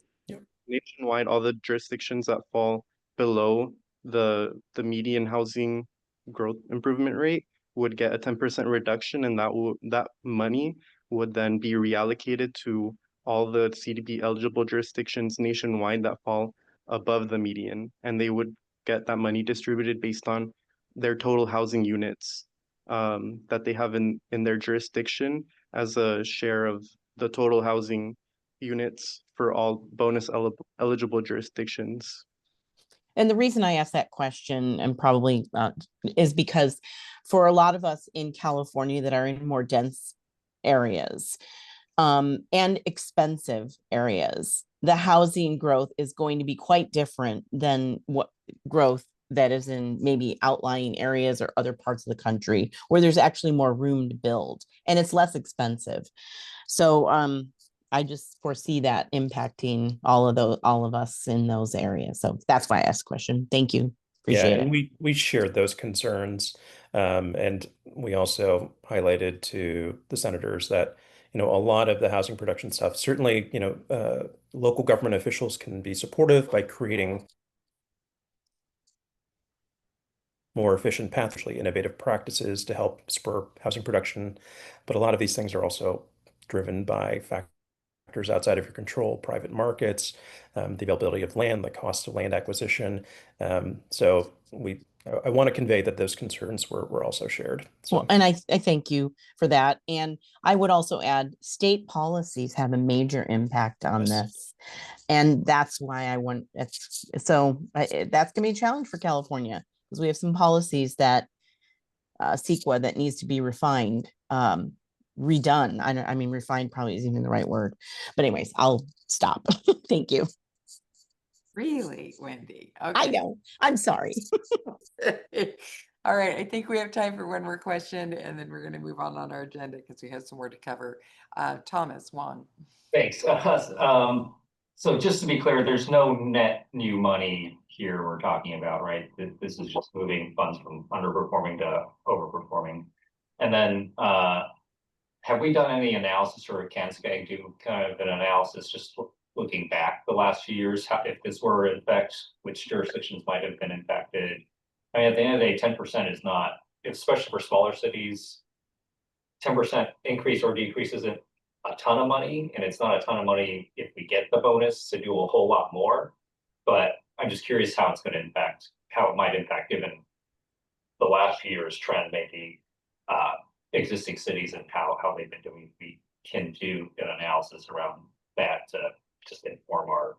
Nationwide, all the jurisdictions that fall below the median housing growth improvement rate would get a 10% reduction, and that money would then be reallocated to all the CDB eligible jurisdictions nationwide that fall above the median, and they would get that money distributed based on their total housing units that they have in their jurisdiction as a share of the total housing units for all bonus eligible jurisdictions. And the reason I asked that question and probably is because for a lot of us in California that are in more dense areas and expensive areas, the housing growth is going to be quite different than what growth that is in maybe outlying areas or other parts of the country where there's actually more room to build and it's less expensive. So I just foresee that impacting all of us in those areas. So that's why I asked the question. Thank you. Appreciate and it. we shared those concerns, and we also highlighted to the senators that a lot of the housing production stuff, certainly local government officials can be supportive by creating more efficient paths, actually innovative practices to help spur housing production. But a lot of these things are also driven by factors outside of your control, private markets, the availability of land, the cost of land acquisition. So I want to convey that those concerns were also shared. Well, and I thank you for that. And I would also add state policies have a major impact on this. And that's why I want that's going to be a challenge for California because we have some policies that CEQA that needs to be refined, redone. I mean, refined probably isn't even the right word. But anyways, I'll stop. Thank you. Really, Wendy? Okay. I know. I'm sorry. All right, I think we have time for one more question, and then we're going to move on our agenda because we have some more to cover. Thomas Wong. Thanks. So just to be clear, there's no net new money here we're talking about, right? This is just moving funds from underperforming to overperforming. And then have we done any analysis, or can SCAG do kind of an analysis just looking back the last few years, if this were in effect, which jurisdictions might have been impacted? I mean, at the end of the day, 10% is not, especially for smaller cities, 10% increase or decrease isn't a ton of money, and it's not a ton of money if we get the bonus to do a whole lot more. But I'm just curious how it's going to impact, how it might impact given the last few years trend, maybe existing cities and how they've been doing. We can do an analysis around that to just inform our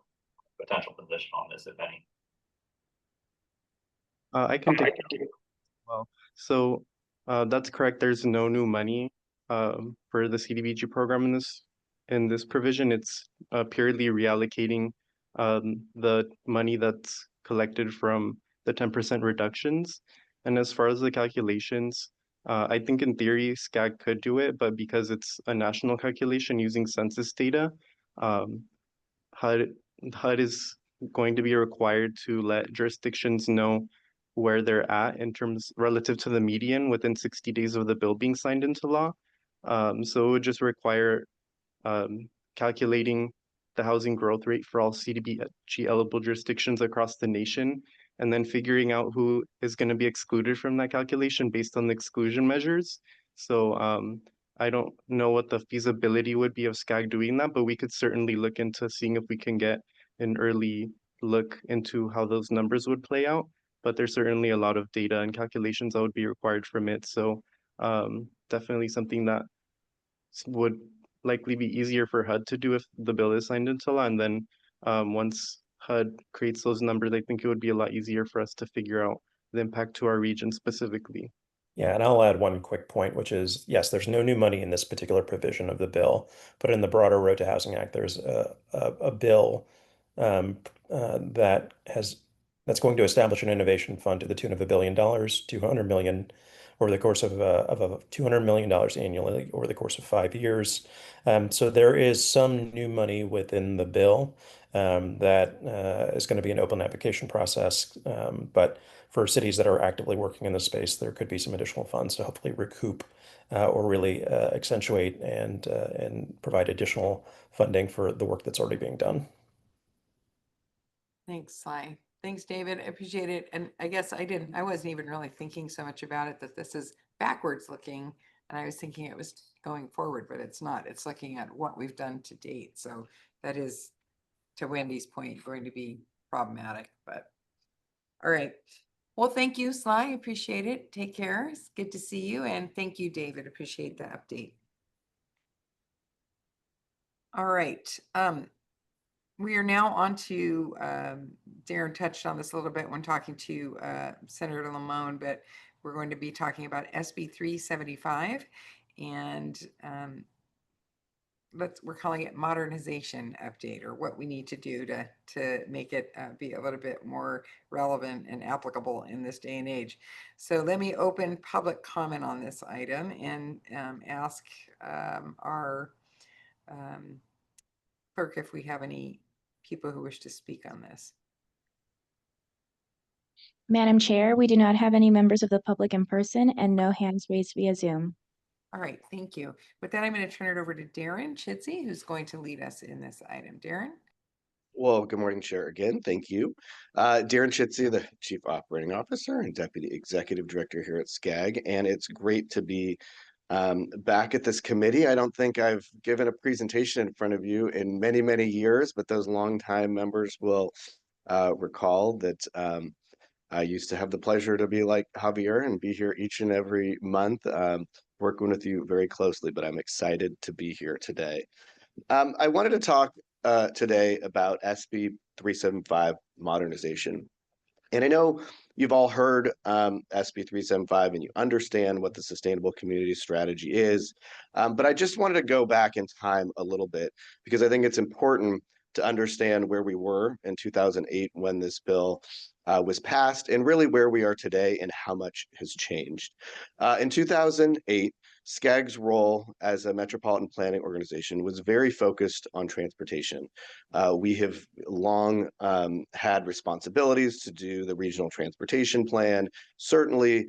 potential position on this, if any. I can take it. Well, so that's correct. There's no new money for the CDBG program in this provision. It's purely reallocating the money that's collected from the 10% reductions. And as far as the calculations, I think in theory SCAG could do it, but because it's a national calculation using census data, HUD is going to be required to let jurisdictions know where they're at in terms relative to the median within 60 days of the bill being signed into law. So it would just require calculating the housing growth rate for all CDBG eligible jurisdictions across the nation, and then figuring out who is going to be excluded from that calculation based on the exclusion measures. So I don't know what the feasibility would be of SCAG doing that, but we could certainly look into seeing if we can get an early look into how those numbers would play out. but there's certainly a lot of data and calculations that would be required from it. So definitely something that would likely be easier for HUD to do if the bill is signed into law. And then once HUD creates those numbers, I think it would be a lot easier for us to figure out the impact to our region specifically. Yeah, and I'll add one quick point, which is, yes, there's no new money in this particular provision of the bill, but in the broader Road to Housing Act, there's a bill um, that's going to establish an innovation fund to the tune of $1 billion, 200 million over the course of $200 million annually over the course of 5 years. So there is some new money within the bill that is going to be an open application process, but for cities that are actively working in this space, there could be some additional funds to hopefully recoup or really accentuate and provide additional funding for the work that's already being done. Thanks, Sly. Thanks, David. I appreciate it. And I guess I wasn't even really thinking so much about it, that this is backwards looking. And I was thinking it was going forward, but it's not. It's looking at what we've done to date. So that is, to Wendy's point, going to be problematic, but all right. Well, thank you, Sly. Appreciate it. Take care. It's good to see you. And thank you, David. Appreciate the update. All right. We are now on to, Darren touched on this a little bit when talking to Senator Lamone, but we're going to be talking about SB 375, and we're calling it modernization update, or what we need to do to make it be a little bit more relevant and applicable in this day and age. So let me open public comment on this item and ask our clerk if we have any people who wish to speak on this. Madam Chair, we do not have any members of the public in person and no hands raised via Zoom. All right, thank you. With that, I'm going to turn it over to Darren Chitsey, who's going to lead us in this item. Darren? Well, good morning, Chair. Again, thank you. Darren Chitsey, the Chief Operating Officer and Deputy Executive Director here at SCAG, and it's great to be back at this committee. I don't think I've given a presentation in front of you in many, many years, but those longtime members will recall that I used to have the pleasure to be like Javier and be here each and every month, working with you very closely, but I'm excited to be here today. I wanted to talk today about SB 375 modernization. And I know you've all heard SB 375 and you understand what the Sustainable Community Strategy is, but I just wanted to go back in time a little bit because I think it's important to understand where we were in 2008 when this bill was passed, and really where we are today and how much has changed. In 2008, SCAG's role as a metropolitan planning organization was very focused on transportation. We have long had responsibilities to do the regional transportation plan. Certainly,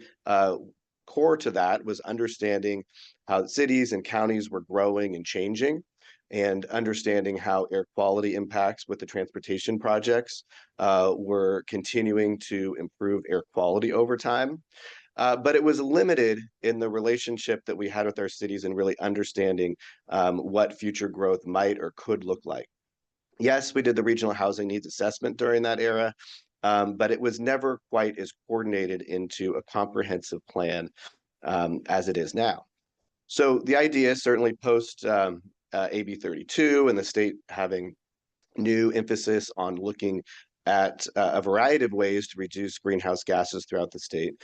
core to that was understanding how cities and counties were growing and changing, and understanding how air quality impacts with the transportation projects were continuing to improve air quality over time. But it was limited in the relationship that we had with our cities and really understanding what future growth might or could look like. Yes, we did the regional housing needs assessment during that era, but it was never quite as coordinated into a comprehensive plan as it is now. So the idea, certainly post AB 32 and the state having new emphasis on looking at a variety of ways to reduce greenhouse gases throughout the state,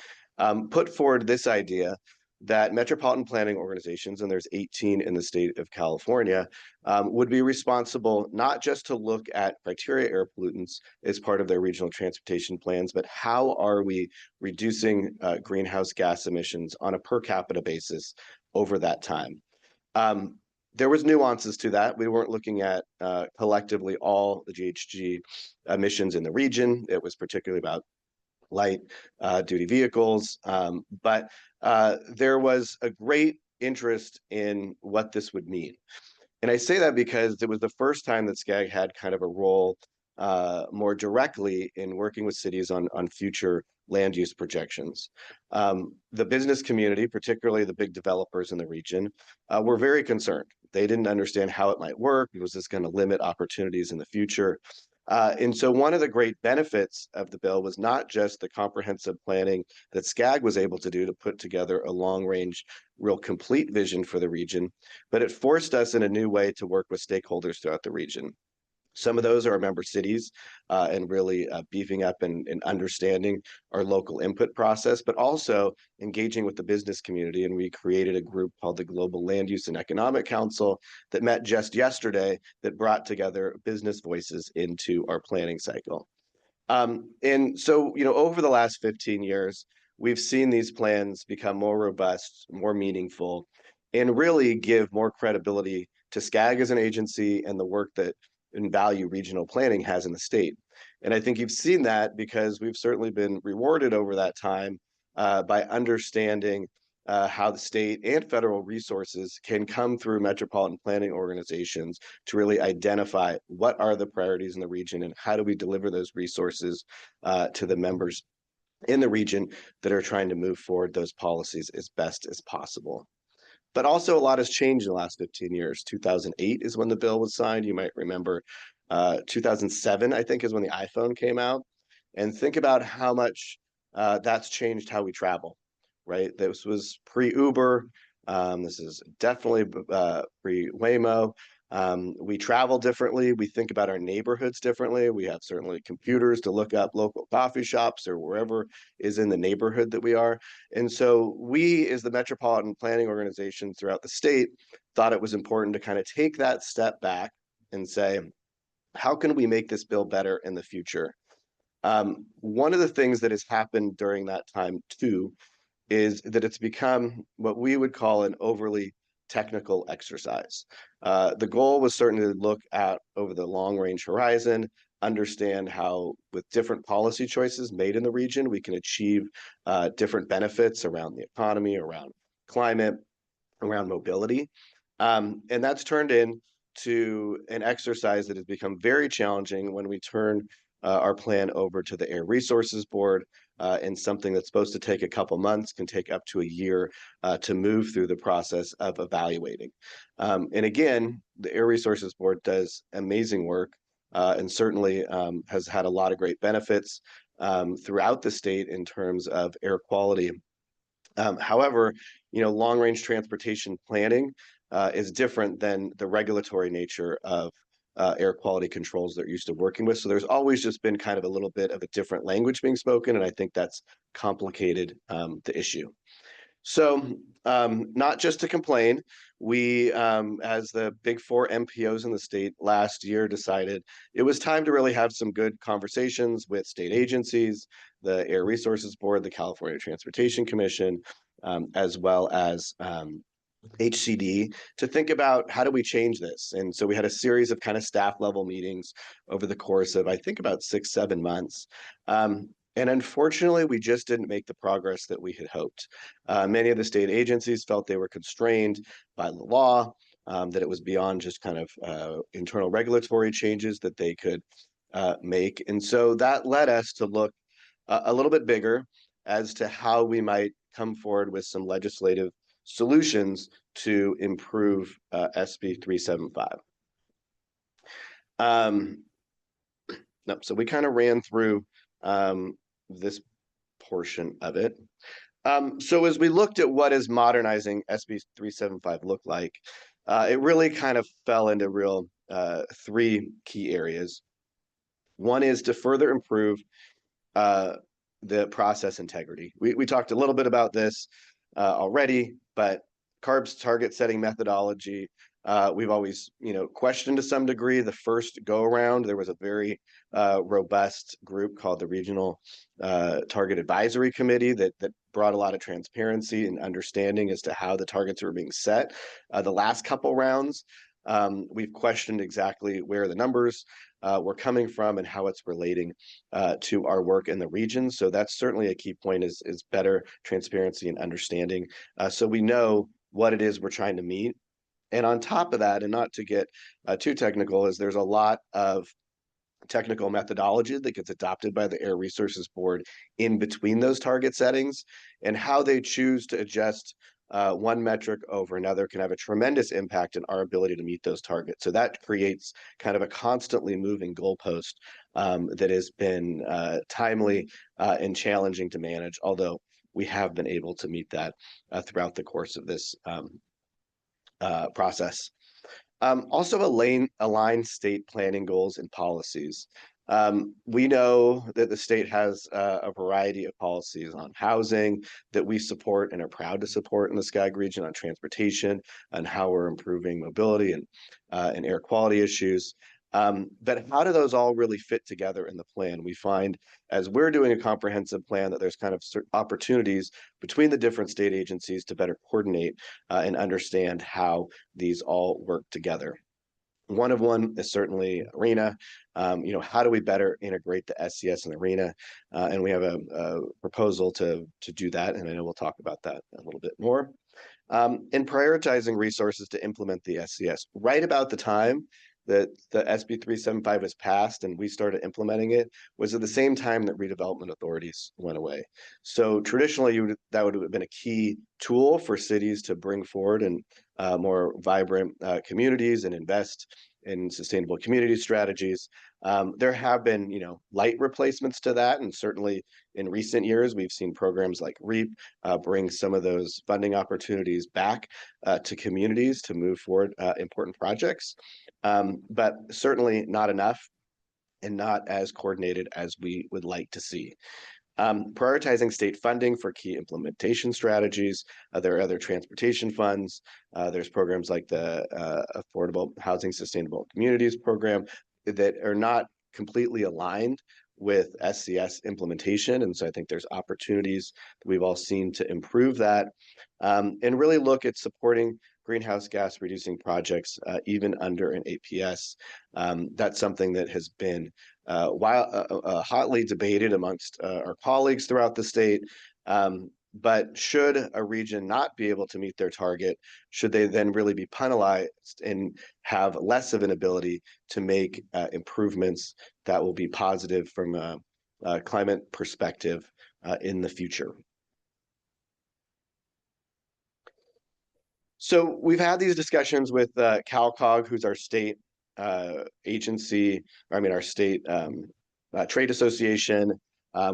put forward this idea that metropolitan planning organizations, and there's 18 in the state of California, would be responsible not just to look at criteria air pollutants as part of their regional transportation plans, but how are we reducing greenhouse gas emissions on a per capita basis over that time. There was nuances to that. We weren't looking at collectively all the GHG emissions in the region. It was particularly about light duty vehicles, but there was a great interest in what this would mean. And I say that because it was the first time that SCAG had kind of a role more directly in working with cities on future land use projections. The business community, particularly the big developers in the region, were very concerned. They didn't understand how it might work. Was this going to limit opportunities in the future? And so one of the great benefits of the bill was not just the comprehensive planning that SCAG was able to do to put together a long-range, real complete vision for the region, but it forced us in a new way to work with stakeholders throughout the region. Some of those are our member cities and really beefing up and understanding our local input process, but also engaging with the business community. And we created a group called the Global Land Use and Economic Council that met just yesterday that brought together business voices into our planning cycle. And so, over the last 15 years, we've seen these plans become more robust, more meaningful, and really give more credibility to SCAG as an agency and the work that and value regional planning has in the state. And I think you've seen that because we've certainly been rewarded over that time by understanding how the state and federal resources can come through metropolitan planning organizations to really identify what are the priorities in the region and how do we deliver those resources to the members in the region that are trying to move forward those policies as best as possible. But also a lot has changed in the last 15 years. 2008 is when the bill was signed. You might remember 2007, I think, is when the iPhone came out. And think about how much that's changed how we travel, right? This was pre-Uber. This is definitely pre-Waymo. We travel differently. We think about our neighborhoods differently. We have certainly computers to look up local coffee shops or wherever is in the neighborhood that we are. And so we, as the metropolitan planning organization throughout the state, thought it was important to kind of take that step back and say, how can we make this bill better in the future? One of the things that has happened during that time too is that it's become what we would call an overly technical exercise. The goal was certainly to look at over the long range horizon, understand how with different policy choices made in the region, we can achieve different benefits around the economy, around climate, around mobility. And that's turned into an exercise that has become very challenging when we turn our plan over to the Air Resources Board, and something that's supposed to take a couple months can take up to a year to move through the process of evaluating. And again, the Air Resources Board does amazing work and certainly has had a lot of great benefits throughout the state in terms of air quality. However, long-range transportation planning is different than the regulatory nature of air quality controls they're used to working with. So there's always just been kind of a little bit of a different language being spoken, and I think that's complicated the issue. So not just to complain, we, as the big four MPOs in the state last year, decided it was time to really have some good conversations with state agencies, the Air Resources Board, the California Transportation Commission, as well as HCD, to think about how do we change this. And so we had a series of kind of staff level meetings over the course of, I think, about 6-7 months. And unfortunately, we just didn't make the progress that we had hoped. Many of the state agencies felt they were constrained by the law, that it was beyond just kind of internal regulatory changes that they could make. And so that led us to look a little bit bigger as to how we might come forward with some legislative solutions to improve SB 375. No, so we kind of ran through this portion of it. So as we looked at what is modernizing SB 375 look like, it really kind of fell into real 3 key areas. One is to further improve the process integrity. We talked a little bit about this already, but CARB's target setting methodology, we've always, questioned to some degree. The first go around, there was a very robust group called the Regional Target Advisory Committee that brought a lot of transparency and understanding as to how the targets were being set. The last couple rounds, we've questioned exactly where the numbers were coming from and how it's relating to our work in the region. So that's certainly a key point, is better transparency and understanding. So we know what it is we're trying to meet. And on top of that, and not to get too technical, is there's a lot of technical methodology that gets adopted by the Air Resources Board in between those target settings, and how they choose to adjust one metric over another can have a tremendous impact in our ability to meet those targets. So that creates kind of a constantly moving goalpost that has been timely and challenging to manage, although we have been able to meet that throughout the course of this process. Also align state planning goals and policies. We know that the state has a variety of policies on housing that we support and are proud to support in the SCAG region, on transportation, on how we're improving mobility and air quality issues. But how do those all really fit together in the plan? We find as we're doing a comprehensive plan that there's kind of opportunities between the different state agencies to better coordinate and understand how these all work together. One is certainly ARENA. How do we better integrate the SCS and ARENA? And we have a proposal to do that, and I know we'll talk about that a little bit more. In prioritizing resources to implement the SCS, right about the time that the SB 375 was passed and we started implementing it was at the same time that redevelopment authorities went away. So traditionally, that would have been a key tool for cities to bring forward and more vibrant communities and invest in sustainable community strategies. There have been, light replacements to that, and certainly in recent years, we've seen programs like REAP bring some of those funding opportunities back to communities to move forward important projects, but certainly not enough and not as coordinated as we would like to see. Prioritizing state funding for key implementation strategies. There are other transportation funds. There's programs like the Affordable Housing Sustainable Communities program that are not completely aligned with SCS implementation. And so I think there's opportunities that we've all seen to improve that and really look at supporting greenhouse gas reducing projects even under an APS. That's something that has been hotly debated amongst our colleagues throughout the state. But should a region not be able to meet their target, should they then really be penalized and have less of an ability to make improvements that will be positive from a climate perspective in the future? So we've had these discussions with CalCog, who's our state agency, our state trade association,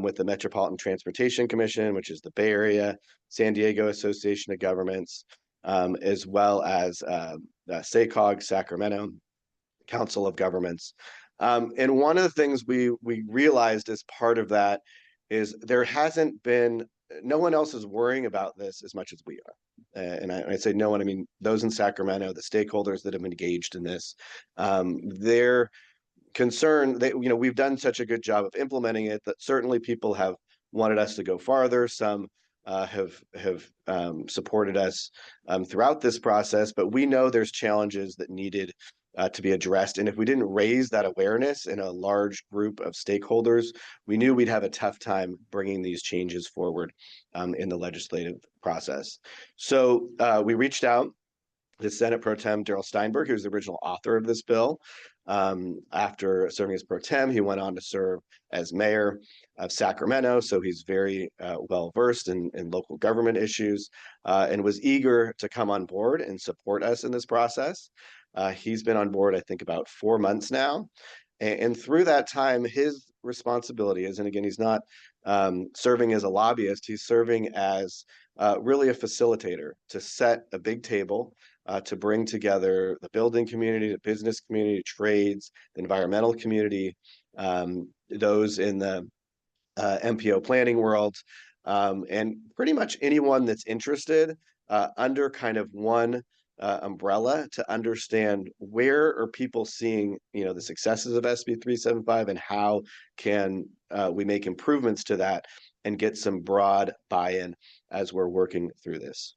with the Metropolitan Transportation Commission, which is the Bay Area, San Diego Association of Governments, as well as SCAG, Sacramento Council of Governments. And one of the things we realized as part of that is there hasn't been, no one else is worrying about this as much as we are. And I say no one, I mean those in Sacramento, the stakeholders that have engaged in this, they're concerned that, we've done such a good job of implementing it that certainly people have wanted us to go farther. Some have supported us throughout this process, but we know there's challenges that needed to be addressed. And if we didn't raise that awareness in a large group of stakeholders, we knew we'd have a tough time bringing these changes forward in the legislative process. So we reached out to Senate Pro Tem Darrell Steinberg, who's the original author of this bill. After serving as Pro Tem, he went on to serve as mayor of Sacramento, so he's very well versed in local government issues and was eager to come on board and support us in this process. He's been on board, I think, about 4 months now. And through that time, his responsibility is, and again, he's not serving as a lobbyist, he's serving as really a facilitator to set a big table to bring together the building community, the business community, trades, the environmental community, those in the MPO planning world, and pretty much anyone that's interested under kind of one umbrella to understand where are people seeing, the successes of SB 375 and how can we make improvements to that and get some broad buy-in as we're working through this.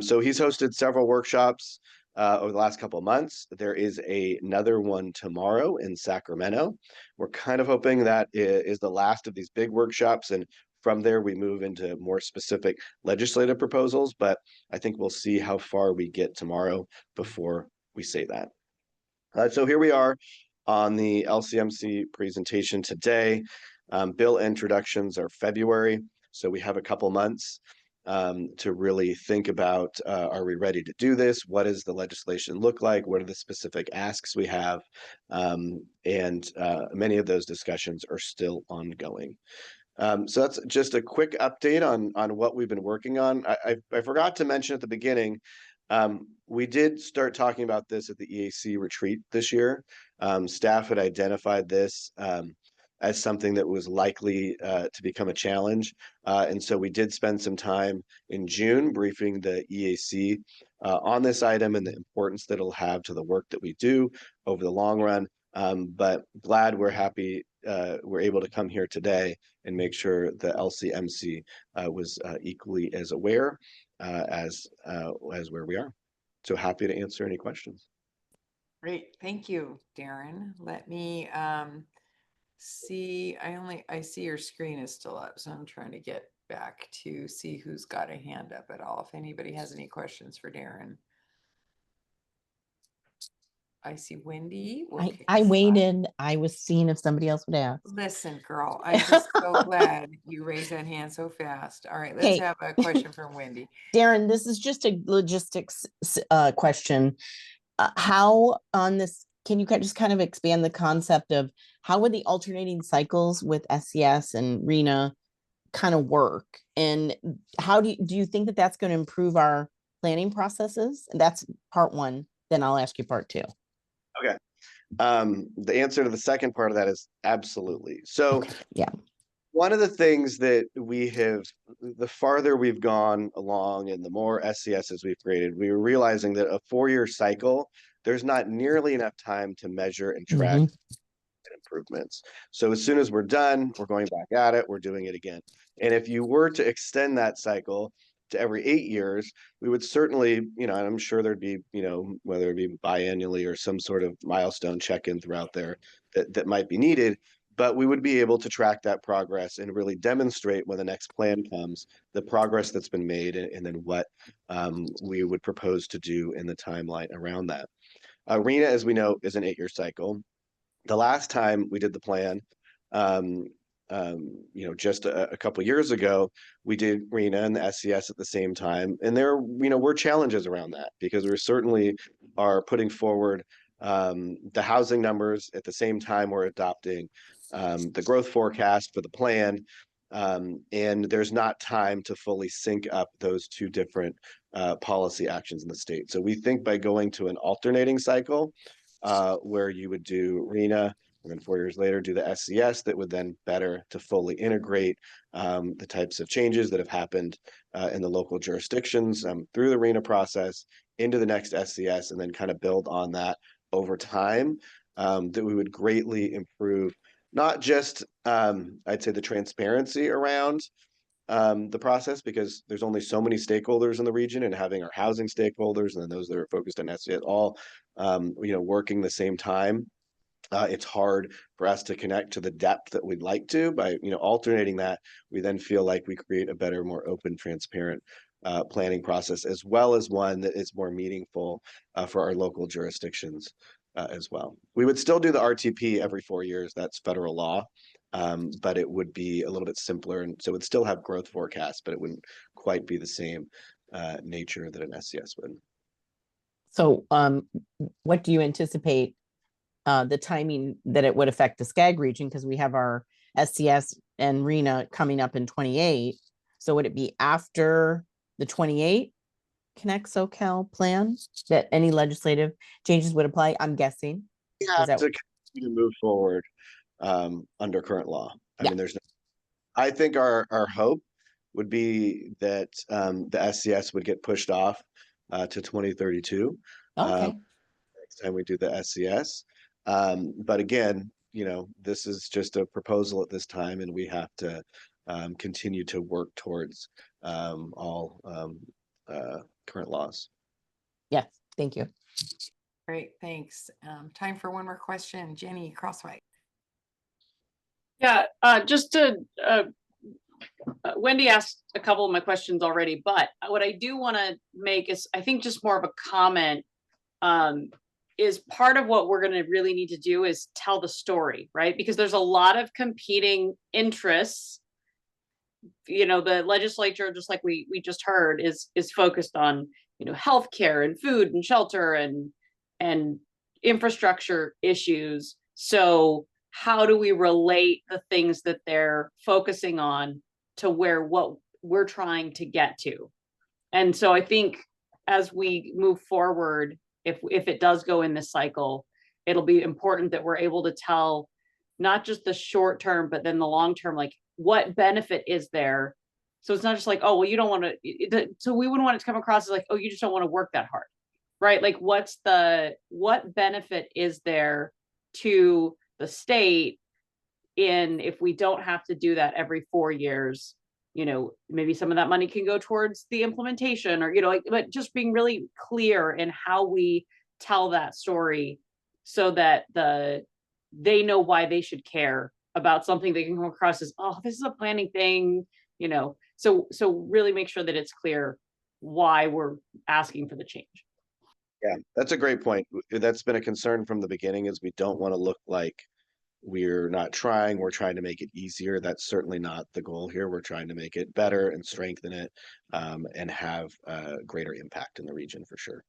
So he's hosted several workshops over the last couple of months. There is another one tomorrow in Sacramento. We're kind of hoping that is the last of these big workshops, and from there we move into more specific legislative proposals, but I think we'll see how far we get tomorrow before we say that. So here we are on the LCMC presentation today. Bill introductions are February, so we have a couple months. to really think about, are we ready to do this? What does the legislation look like? What are the specific asks we have? And many of those discussions are still ongoing. So that's just a quick update on what we've been working on. I forgot to mention at the beginning, we did start talking about this at the EAC retreat this year. Staff had identified this as something that was likely to become a challenge. And so we did spend some time in June briefing the EAC on this item and the importance that it'll have to the work that we do over the long run. But glad we're able to come here today and make sure the LCMC was equally as aware as where we are. So happy to answer any questions. Great, thank you, Darren. Let me see. I see your screen is still up, so I'm trying to get back to see who's got a hand up at all. If anybody has any questions for Darren. I see Wendy. I waited. I was seeing if somebody else would ask. Listen, girl, I'm just so glad you raised that hand so fast. All right, let's Okay. have a question from Wendy. Darren, this is just a logistics question. How on this, can you just kind of expand the concept of how would the alternating cycles with SCS and RENA kind of work? And how do you think that that's going to improve our planning processes? And that's part one. Then I'll ask you part two. Okay. The answer to the second part of that is absolutely. So okay. Yeah. One of the things that we have, the farther we've gone along and the more SCSs we've created, we were realizing that a 4-year cycle, there's not nearly enough time to measure and track improvements. So as soon as we're done, we're going back at it, we're doing it again. And if you were to extend that cycle to every 8 years, we would certainly, and I'm sure there'd be, whether it be biannually or some sort of milestone check-in throughout there that might be needed, but we would be able to track that progress and really demonstrate when the next plan comes, the progress that's been made, and then what we would propose to do in the timeline around that. RENA, as we know, is an 8-year cycle. The last time we did the plan, just a couple of years ago, we did RENA and the SCS at the same time, and there, were challenges around that because we certainly are putting forward the housing numbers at the same time we're adopting the growth forecast for the plan, and there's not time to fully sync up those two different policy actions in the state. So we think by going to an alternating cycle, where you would do RENA, and then 4 years later do the SCS, that would then better to fully integrate the types of changes that have happened in the local jurisdictions through the RENA process into the next SCS, and then kind of build on that over time, that we would greatly improve not just, I'd say, the transparency around the process, because there's only so many stakeholders in the region, and having our housing stakeholders and then those that are focused on SCS all working the same time. It's hard for us to connect to the depth that we'd like to. By alternating that, we then feel like we create a better, more open, transparent planning process, as well as one that is more meaningful for our local jurisdictions as well. We would still do the RTP every 4 years. That's federal law, but it would be a little bit simpler, and so it would still have growth forecasts, but it wouldn't quite be the same nature that an SCS would. So what do you anticipate the timing that it would affect the SCAG region? Because we have our SCS and RENA coming up in 28. So would it be after the 28 Connect SoCal plan that any legislative changes would apply? I'm guessing. Yeah, to continue to move forward under current law. I mean, I think our hope would be that the SCS would get pushed off to 2032. Okay. Next time we do the SCS. But again, this is just a proposal at this time, and we have to continue to work towards all current laws. Yes, thank you. Great, thanks. Time for one more question. Jenny Crosswhite. Yeah, just to Wendy asked a couple of my questions already, but what I do want to make is, I think, just more of a comment, is part of what we're going to really need to do is tell the story, right? Because there's a lot of competing interests the legislature, just like we just heard, is focused on, healthcare and food and shelter and infrastructure issues. So how do we relate the things that they're focusing on to what we're trying to get to? And so I think as we move forward, if it does go in this cycle, it'll be important that we're able to tell not just the short term, but then the long term, like what benefit is there? So it's not just like, oh, well, you don't want to, so we wouldn't want it to come across as like, oh, you just don't want to work that hard, right? Like what benefit is there to the state in if we don't have to do that every 4 years? Maybe some of that money can go towards the implementation or, but just being really clear in how we tell that story so that they know why they should care about something they can come across as, oh, this is a planning thing, so really make sure that it's clear why we're asking for the change. Yeah, that's a great point. That's been a concern from the beginning, is we don't want to look like we're not trying. We're trying to make it easier. That's certainly not the goal here. We're trying to make it better and strengthen it, and have a greater impact in the region for sure.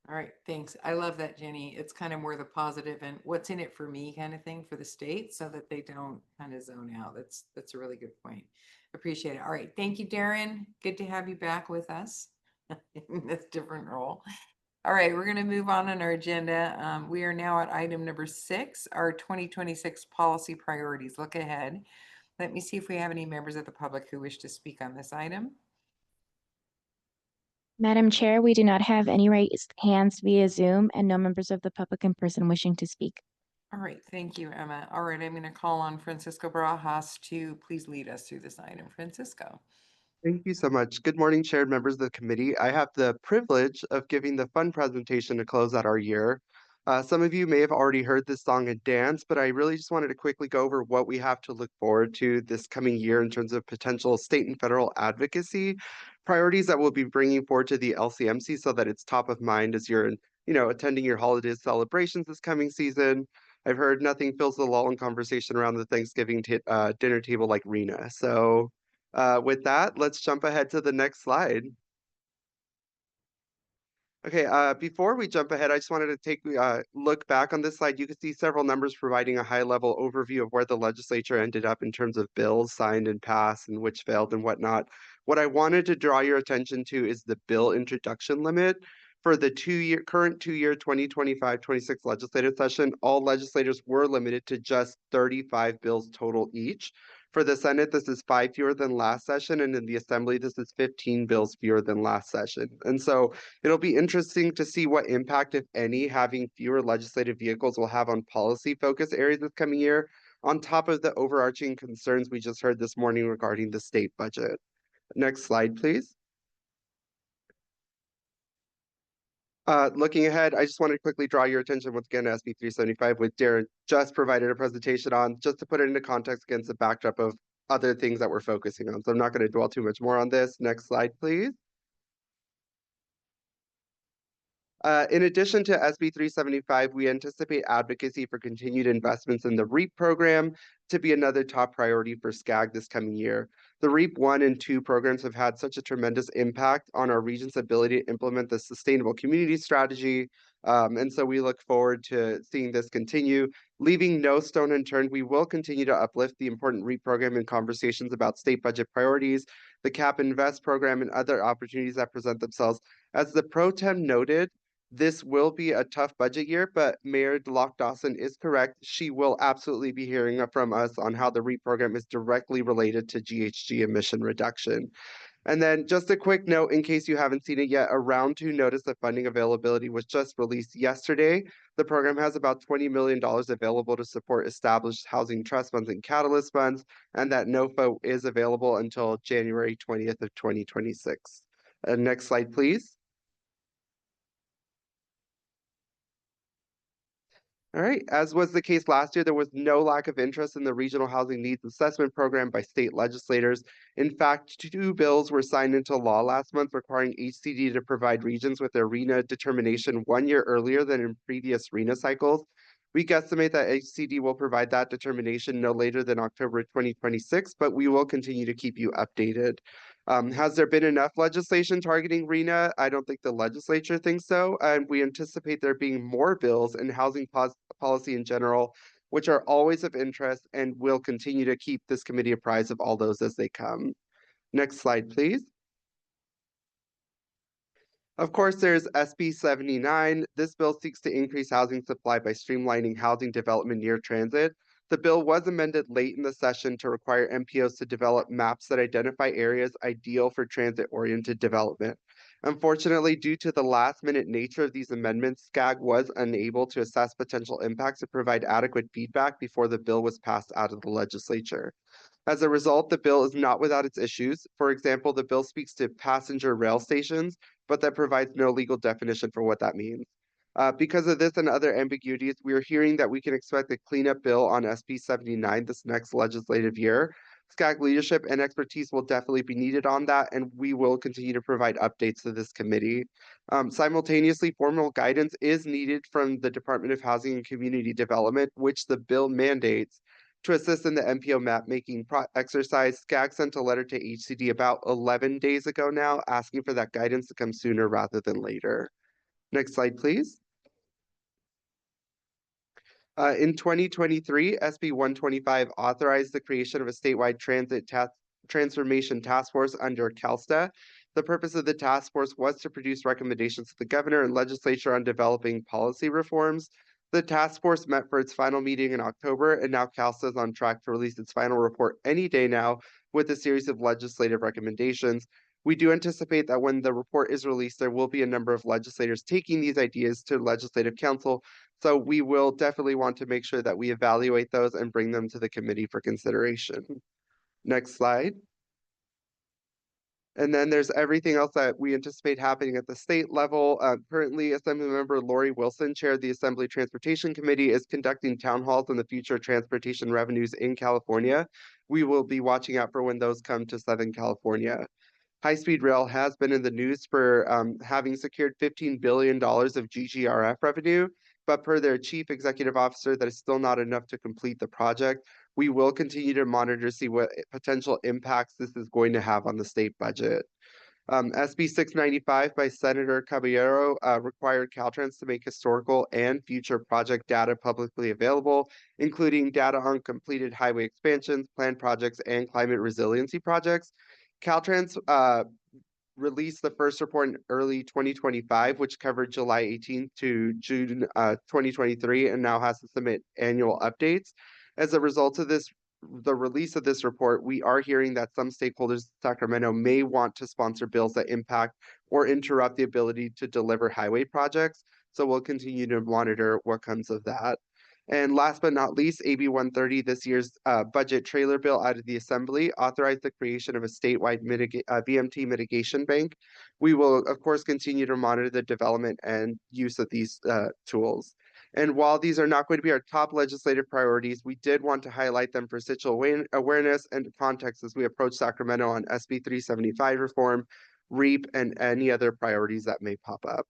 All right, thanks. I love that, Jenny. It's kind of more the positive and what's in it for me kind of thing for the state so that they don't kind of zone out. That's a really good point. Appreciate it. All right, thank you, Darren. Good to have you back with us in this different role. All right, we're going to move on our agenda. We are now at item number 6, our 2026 policy priorities. Look ahead. Let me see if we have any members of the public who wish to speak on this item. Madam Chair, we do not have any raised hands via Zoom and no members of the public in person wishing to speak. All right, thank you, Emma. All right, I'm going to call on Francisco Barajas to please lead us through this item. Francisco. Thank you so much. Good morning, Chair and members of the committee. I have the privilege of giving the fun presentation to close out our year. Some of you may have already heard this song and dance, but I really just wanted to quickly go over what we have to look forward to this coming year in terms of potential state and federal advocacy priorities that we'll be bringing forward to the LCMC so that it's top of mind as you're, attending your holiday celebrations this coming season. I've heard nothing fills the lull in conversation around the Thanksgiving dinner table like Rena. So with that, let's jump ahead to the next slide. Okay, before we jump ahead, I just wanted to take a look back on this slide. You can see several numbers providing a high-level overview of where the legislature ended up in terms of bills signed and passed and which failed and whatnot. What I wanted to draw your attention to is the bill introduction limit. For the current two-year 2025-26 legislative session, all legislators were limited to just 35 bills total each. For the Senate, this is 5 fewer than last session, and in the Assembly, this is 15 bills fewer than last session. And so it'll be interesting to see what impact, if any, having fewer legislative vehicles will have on policy focus areas this coming year, on top of the overarching concerns we just heard this morning regarding the state budget. Next slide, please. Looking ahead, I just want to quickly draw your attention once again to SB 375, which Darren just provided a presentation on, just to put it into context against the backdrop of other things that we're focusing on. So I'm not going to dwell too much more on this. Next slide, please. In addition to SB 375, we anticipate advocacy for continued investments in the REAP program to be another top priority for SCAG this coming year. The REAP 1 and 2 programs have had such a tremendous impact on our region's ability to implement the sustainable community strategy. And so we look forward to seeing this continue. Leaving no stone unturned, we will continue to uplift the important REAP program in conversations about state budget priorities, the CAP Invest program, and other opportunities that present themselves. As the Pro Tem noted, this will be a tough budget year, but Mayor Locke Dawson is correct. She will absolutely be hearing from us on how the REAP program is directly related to GHG emission reduction. And then just a quick note, in case you haven't seen it yet, a round 2 notice of funding availability was just released yesterday. The program has about $20 million available to support established housing trust funds and catalyst funds, and that NOFA is available until January 20th of 2026. Next slide, please. All right, as was the case last year, there was no lack of interest in the Regional Housing Needs Assessment Program by state legislators. In fact, 2 bills were signed into law last month requiring HCD to provide regions with their RHNA determination 1 year earlier than in previous RHNA cycles. We guesstimate that HCD will provide that determination no later than October 2026, but we will continue to keep you updated. Has there been enough legislation targeting RENA? I don't think the legislature thinks so, and we anticipate there being more bills and housing policy in general, which are always of interest, and will continue to keep this committee apprised of all those as they come. Next slide, please. Of course, there's SB 79. This bill seeks to increase housing supply by streamlining housing development near transit. The bill was amended late in the session to require MPOs to develop maps that identify areas ideal for transit-oriented development. Unfortunately, due to the last-minute nature of these amendments, SCAG was unable to assess potential impacts and provide adequate feedback before the bill was passed out of the legislature. As a result, the bill is not without its issues. For example, the bill speaks to passenger rail stations, but that provides no legal definition for what that means. Because of this and other ambiguities, we are hearing that we can expect a cleanup bill on SB 79 this next legislative year. SCAG leadership and expertise will definitely be needed on that, and we will continue to provide updates to this committee. Simultaneously, formal guidance is needed from the Department of Housing and Community Development, which the bill mandates. To assist in the MPO map making exercise, SCAG sent a letter to HCD about 11 days ago now, asking for that guidance to come sooner rather than later. Next slide, please. In 2023, SB 125 authorized the creation of a statewide transit transformation task force under CalSTA. The purpose of the task force was to produce recommendations to the governor and legislature on developing policy reforms. The task force met for its final meeting in October, and now CalSTA is on track to release its final report any day now with a series of legislative recommendations. We do anticipate that when the report is released, there will be a number of legislators taking these ideas to Legislative Council. So we will definitely want to make sure that we evaluate those and bring them to the committee for consideration. Next slide. And then there's everything else that we anticipate happening at the state level. Currently, Assemblymember Lori Wilson, Chair of the Assembly Transportation Committee, is conducting town halls on the future transportation revenues in California. We will be watching out for when those come to Southern California. High-speed rail has been in the news for having secured $15 billion of GGRF revenue, but per their chief executive officer, that is still not enough to complete the project. We will continue to monitor to see what potential impacts this is going to have on the state budget. SB 695 by Senator Caballero required Caltrans to make historical and future project data publicly available, including data on completed highway expansions, planned projects, and climate resiliency projects. Caltrans released the first report in early 2025, which covered July 18th to June 2023, and now has to submit annual updates. As a result of this, the release of this report, we are hearing that some stakeholders in Sacramento may want to sponsor bills that impact or interrupt the ability to deliver highway projects. So we'll continue to monitor what comes of that. And last but not least, AB 130, this year's budget trailer bill out of the Assembly, authorized the creation of a statewide VMT mitigation bank. We will, of course, continue to monitor the development and use of these tools. And while these are not going to be our top legislative priorities, we did want to highlight them for situational awareness and context as we approach Sacramento on SB 375 reform, REAP, and any other priorities that may pop up.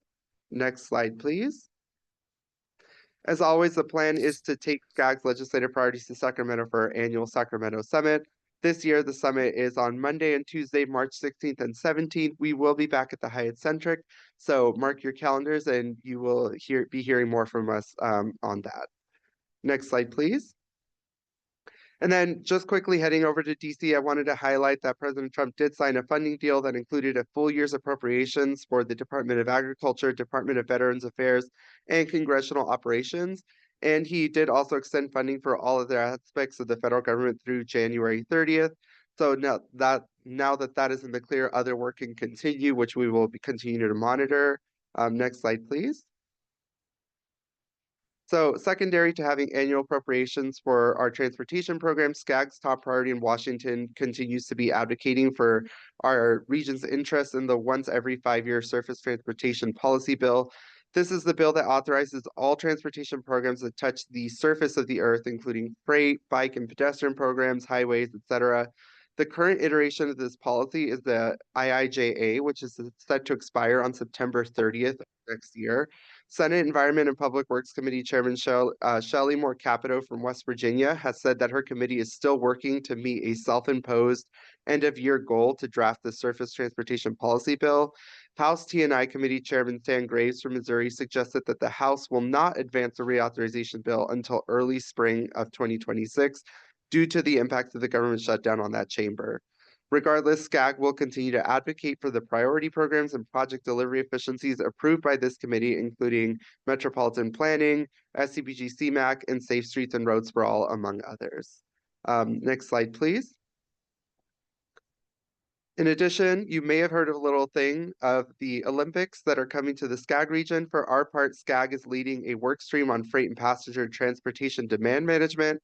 Next slide, please. As always, the plan is to take SCAG's legislative priorities to Sacramento for our annual Sacramento Summit. This year, the summit is on Monday and Tuesday, March 16th and 17th. We will be back at the Hyatt Centric, so mark your calendars and you will be hearing more from us on that. Next slide, please. And then just quickly heading over to DC, I wanted to highlight that President Trump did sign a funding deal that included a full year's appropriations for the Department of Agriculture, Department of Veterans Affairs, and Congressional Operations. And he did also extend funding for all of the aspects of the federal government through January 30th. So now that that is in the clear, other work can continue, which we will continue to monitor. Next slide, please. So secondary to having annual appropriations for our transportation program, SCAG's top priority in Washington continues to be advocating for our region's interest in the once every 5-year surface transportation policy bill. This is the bill that authorizes all transportation programs that touch the surface of the earth, including freight, bike, and pedestrian programs, highways, etc. The current iteration of this policy is the IIJA, which is set to expire on September 30th of next year. Senate Environment and Public Works Committee Chairman Shelley Moore Capito from West Virginia has said that her committee is still working to meet a self-imposed end-of-year goal to draft the Surface Transportation Policy Bill. House T&I Committee Chairman Stan Graves from Missouri suggested that the House will not advance a reauthorization bill until early spring of 2026 due to the impact of the government shutdown on that chamber. Regardless, SCAG will continue to advocate for the priority programs and project delivery efficiencies approved by this committee, including metropolitan planning, SCBG CMAC, and Safe Streets and Roads for All, among others. Next slide, please. In addition, you may have heard of a little thing of the Olympics that are coming to the SCAG region. For our part, SCAG is leading a work stream on freight and passenger transportation demand management.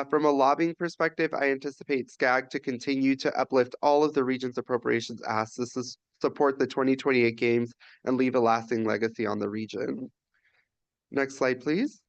From a lobbying perspective, I anticipate SCAG to continue to uplift all of the region's appropriations asks to support the 2028 games and leave a lasting legacy on the region. Next slide, please.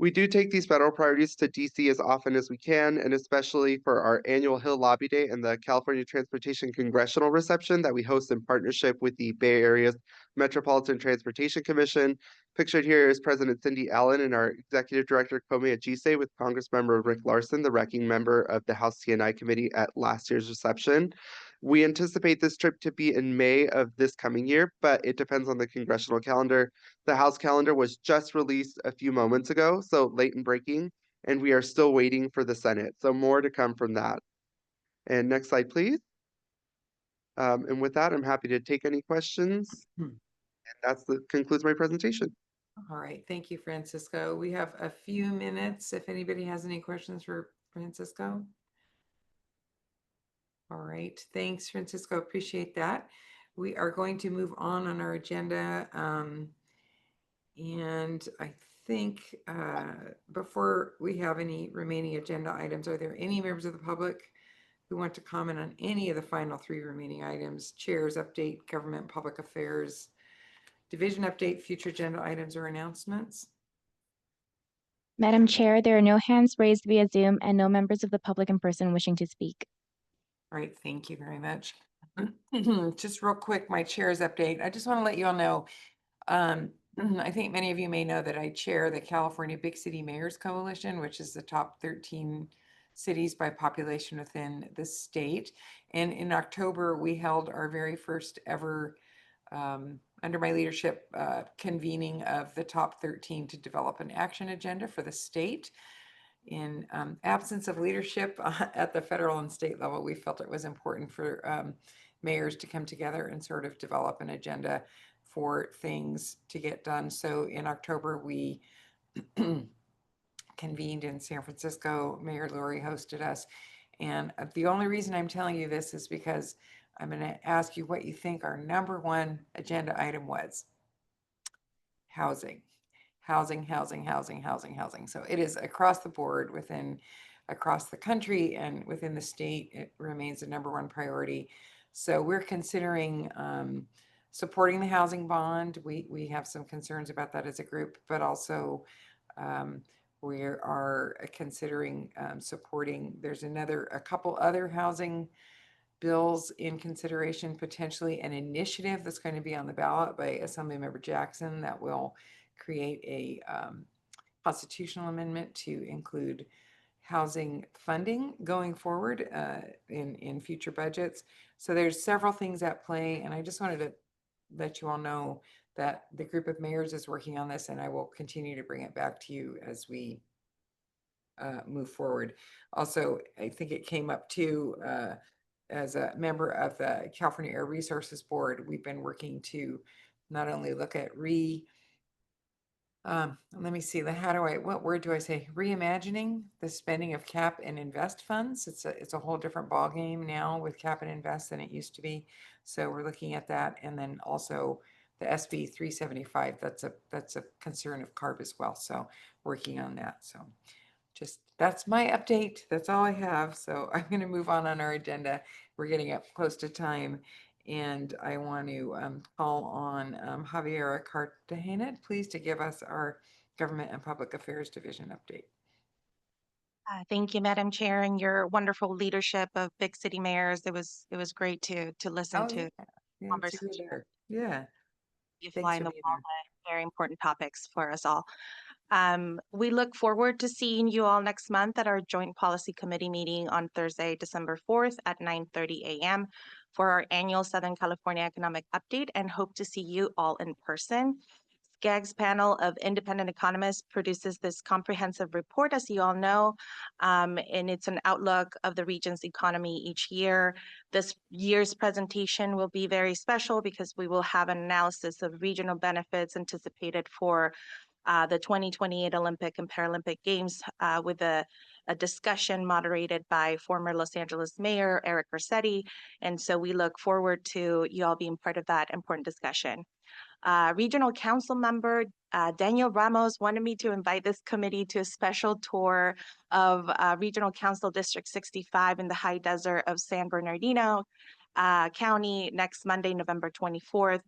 We do take these federal priorities to DC as often as we can, and especially for our annual Hill Lobby Day and the California Transportation Congressional Reception that we host in partnership with the Bay Area's Metropolitan Transportation Commission. Pictured here is President Cindy Allen and our Executive Director Kome Ajise with Congressmember Rick Larson, the ranking member of the House T&I Committee at last year's reception. We anticipate this trip to be in May of this coming year, but it depends on the congressional calendar. The House calendar was just released a few moments ago, so late in breaking, and we are still waiting for the Senate. So more to come from that. And next slide, please. And with that, I'm happy to take any questions. And that's concludes my presentation. All right, thank you, Francisco. We have a few minutes if anybody has any questions for Francisco. All right, thanks, Francisco. Appreciate that. We are going to move on our agenda. And I think before we have any remaining agenda items, are there any members of the public who want to comment on any of the final three remaining items? Chair's update, government public affairs, division update, future agenda items or announcements? Madam Chair, there are no hands raised via Zoom and no members of the public in person wishing to speak. All right, thank you very much. Just real quick, my chair's update. I just want to let you all know, I think many of you may know that I chair the California Big City Mayors Coalition, which is the top 13 cities by population within the state. And in October, we held our very first ever, under my leadership, convening of the top 13 to develop an action agenda for the state. In absence of leadership at the federal and state level, we felt it was important for mayors to come together and sort of develop an agenda for things to get done. So in October, we convened in San Francisco. Mayor Lurie hosted us. And the only reason I'm telling you this is because I'm going to ask you what you think our number one agenda item was. Housing. Housing. So it is across the board across the country and within the state. It remains the number one priority. So we're considering supporting the housing bond. We have some concerns about that as a group, but also we are considering supporting. There's a couple other housing bills in consideration, potentially an initiative that's going to be on the ballot by Assemblymember Jackson that will create a constitutional amendment to include housing funding going forward in future budgets. So there's several things at play, and I just wanted to let you all know that the group of mayors is working on this, and I will continue to bring it back to you as we move forward. Also, I think it came up too, as a member of the California Air Resources Board, we've been working to not only look at let me see, what word do I say? Reimagining the spending of cap and invest funds. It's a whole different ballgame now with cap and invest than it used to be. So we're looking at that. And then also the SB 375, that's a concern of CARB as well. So working on that. So that's my update. That's all I have. So I'm going to move on our agenda. We're getting up close to time. And I want to call on Javiera Cartagena, please, to give us our Government and Public Affairs Division update. Thank you, Madam Chair, and your wonderful leadership of big city mayors. It was great to listen Oh, to yeah. Yeah, to be conversation. there. Yeah. You Thanks fly in for the being wall, there. very important topics for us all. We look forward to seeing you all next month at our joint policy committee meeting on Thursday, December 4th at 9:30 a.m. for our annual Southern California Economic Update, and hope to see you all in person. SCAG's panel of independent economists produces this comprehensive report, as you all know, and it's an outlook of the region's economy each year. This year's presentation will be very special because we will have an analysis of regional benefits anticipated for the 2028 Olympic and Paralympic Games with a discussion moderated by former Los Angeles Mayor Eric Garcetti. And so we look forward to you all being part of that important discussion. Regional Council member Daniel Ramos wanted me to invite this committee to a special tour of Regional Council District 65 in the high desert of San Bernardino County next Monday, November 24th.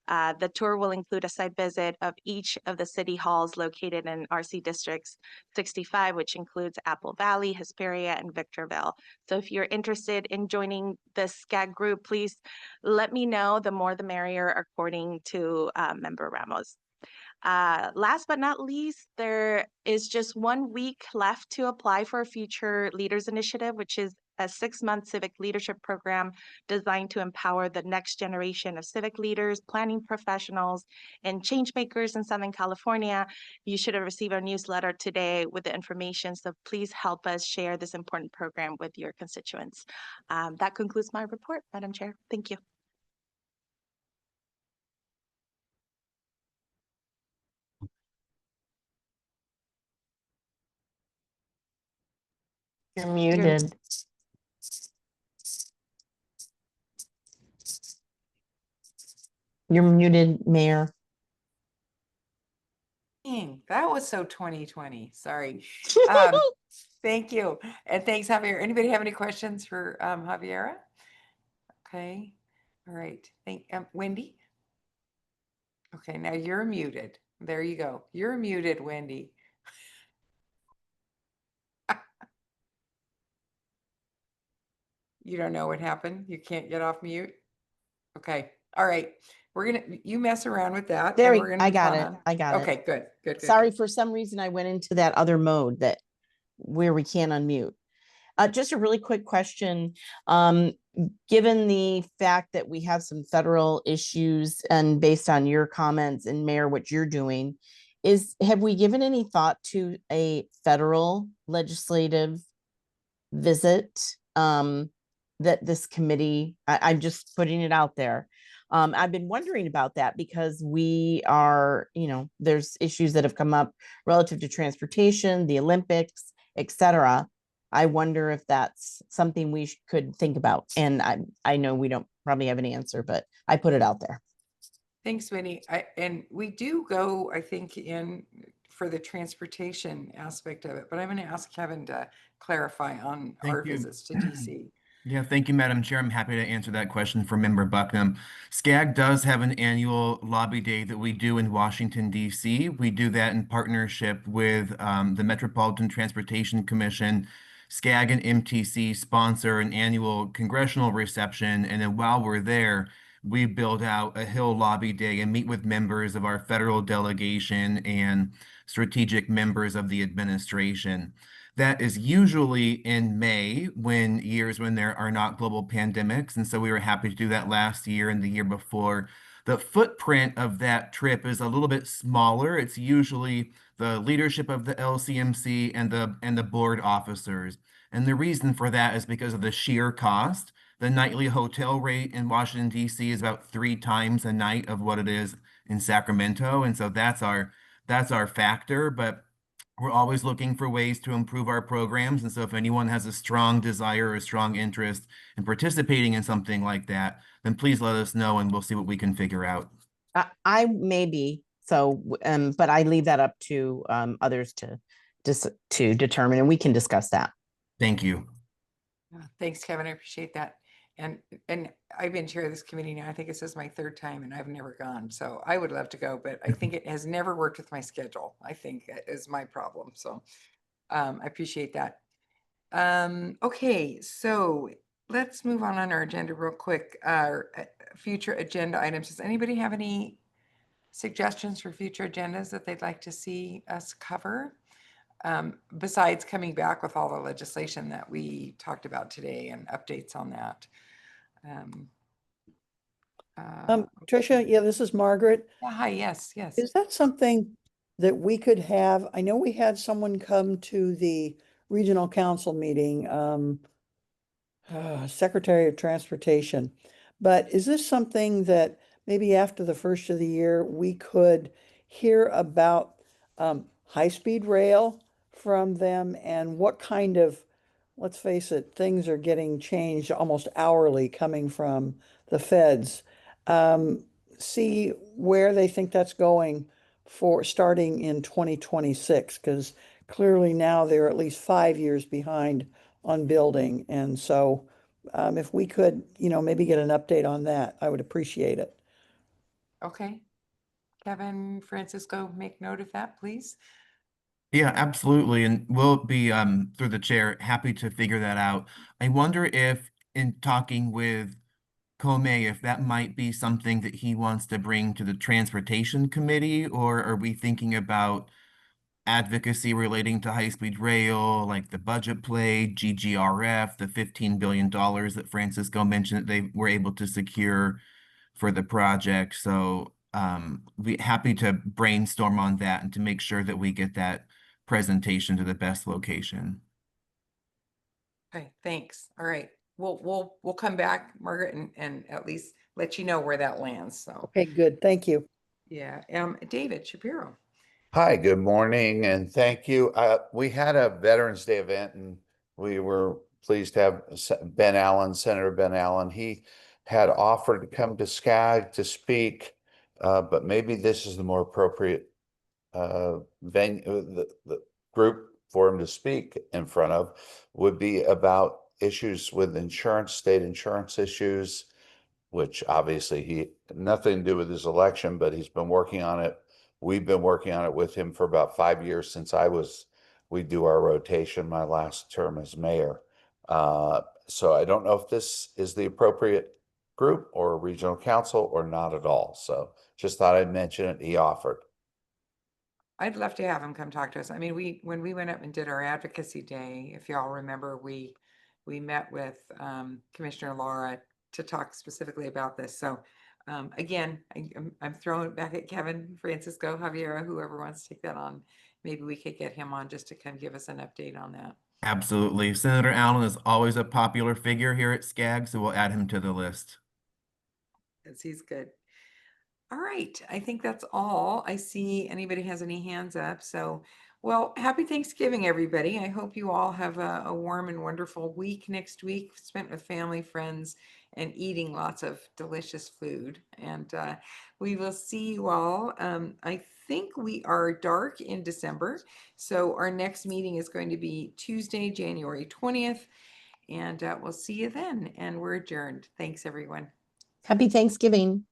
The tour will include a site visit of each of the city halls located in RC Districts 65, which includes Apple Valley, Hesperia, and Victorville. So if you're interested in joining the SCAG group, please let me know. The more the merrier, according to Member Ramos. Last but not least, there is just 1 week left to apply for a Future Leaders Initiative, which is a 6-month civic leadership program designed to empower the next generation of civic leaders, planning professionals, and change makers in Southern California. You should have received our newsletter today with the information, so please help us share this important program with your constituents. That concludes my report, Madam Chair. Thank you. You're muted. You're muted, Mayor. Dang, that was so 2020. Sorry. Thank you. And thanks, Javier. Anybody have any questions for Javiera? Okay. All right. Thank Wendy. Okay, now you're muted. There you go. You're muted, Wendy. You don't know what happened? You can't get off mute? Okay. All right. You mess around with that There and we, we're gonna I move got it. on. I got it. Okay, good. Sorry, for some reason I went into that other mode that where we can't unmute. Just a really quick question. Given the fact that we have some federal issues and based on your comments and Mayor, what you're doing, have we given any thought to a federal legislative visit that this committee, I'm just putting it out there. I've been wondering about that because we are, there's issues that have come up relative to transportation, the Olympics, etc. I wonder if that's something we could think about. And I know we don't probably have an answer, but I put it out there. Thanks, Winnie. And we do go, I think, in for the transportation aspect of it, but I'm going to ask Kevin to clarify on our visits to DC. Yeah, thank you, Madam Chair. I'm happy to answer that question for Member Buckham. SCAG does have an annual lobby day that we do in Washington, D.C. We do that in partnership with the Metropolitan Transportation Commission. SCAG and MTC sponsor an annual congressional reception, and then while we're there, we build out a Hill Lobby Day and meet with members of our federal delegation and strategic members of the administration. That is usually in May when there are not global pandemics. And so we were happy to do that last year and the year before. The footprint of that trip is a little bit smaller. It's usually the leadership of the LCMC and the board officers. And the reason for that is because of the sheer cost. The nightly hotel rate in Washington, D.C. is about 3 times a night of what it is in Sacramento. And so that's our factor. But we're always looking for ways to improve our programs. And so if anyone has a strong desire or a strong interest in participating in something like that, then please let us know and we'll see what we can figure out. I may be, so, but I leave that up to others to determine, and we can discuss that. Thank you. Thanks, Kevin. I appreciate that. And I've been chair of this committee now. I think this is my 3rd time and I've never gone. So I would love to go, but I think it has never worked with my schedule. I think is my problem. So I appreciate that. Okay, so let's move on our agenda real quick. Future agenda items. Does anybody have any suggestions for future agendas that they'd like to see us cover? Besides coming back with all the legislation that we talked about today and updates on that. Tricia, yeah, this is Margaret. Yeah, hi, yes, yes. Is that something that we could have? I know we had someone come to the regional council meeting, Secretary of Transportation. But is this something that maybe after the first of the year, we could hear about high-speed rail from them and what kind of, let's face it, things are getting changed almost hourly coming from the feds. See where they think that's going for starting in 2026, because clearly now they're at least 5 years behind on building. And so if we could, maybe get an update on that, I would appreciate it. Okay. Kevin, Francisco, make note of that, please. Yeah, absolutely. And we'll be, through the chair, happy to figure that out. I wonder if in talking with Comey, if that might be something that he wants to bring to the Transportation Committee, or are we thinking about advocacy relating to high-speed rail, like the budget play, GGRF, the $15 billion that Francisco mentioned that they were able to secure for the project. So we happy to brainstorm on that and to make sure that we get that presentation to the best location. Okay, thanks. All right. We'll come back, Margaret, and at least let you know where that lands. So Okay, good. Thank you. yeah. David Shapiro. Hi, good morning, and thank you. We had a Veterans Day event, and we were pleased to have Ben Allen, Senator Ben Allen. He had offered to come to SCAG to speak, but maybe this is the more appropriate venue, the group for him to speak in front of would be about issues with insurance, state insurance issues, which obviously he nothing to do with his election, but he's been working on it. We've been working on it with him for about 5 years since we do our rotation, my last term as mayor. So I don't know if this is the appropriate group or regional council or not at all. So just thought I'd mention it. He offered. I'd love to have him come talk to us. I mean, when we went up and did our advocacy day, if y'all remember, we met with Commissioner Laura to talk specifically about this. So again, I'm throwing it back at Kevin, Francisco, Javiera, whoever wants to take that on. Maybe we could get him on just to come give us an update on that. Absolutely. Senator Allen is always a popular figure here at SCAG, so we'll add him to the list. Yes, he's good. All right, I think that's all. I see anybody has any hands up. So, well, happy Thanksgiving, everybody. I hope you all have a warm and wonderful week next week, spent with family, friends, and eating lots of delicious food. And we will see you all. I think we are dark in December. So our next meeting is going to be Tuesday, January 20th. And we'll see you then. And we're adjourned. Thanks, everyone. Happy Thanksgiving.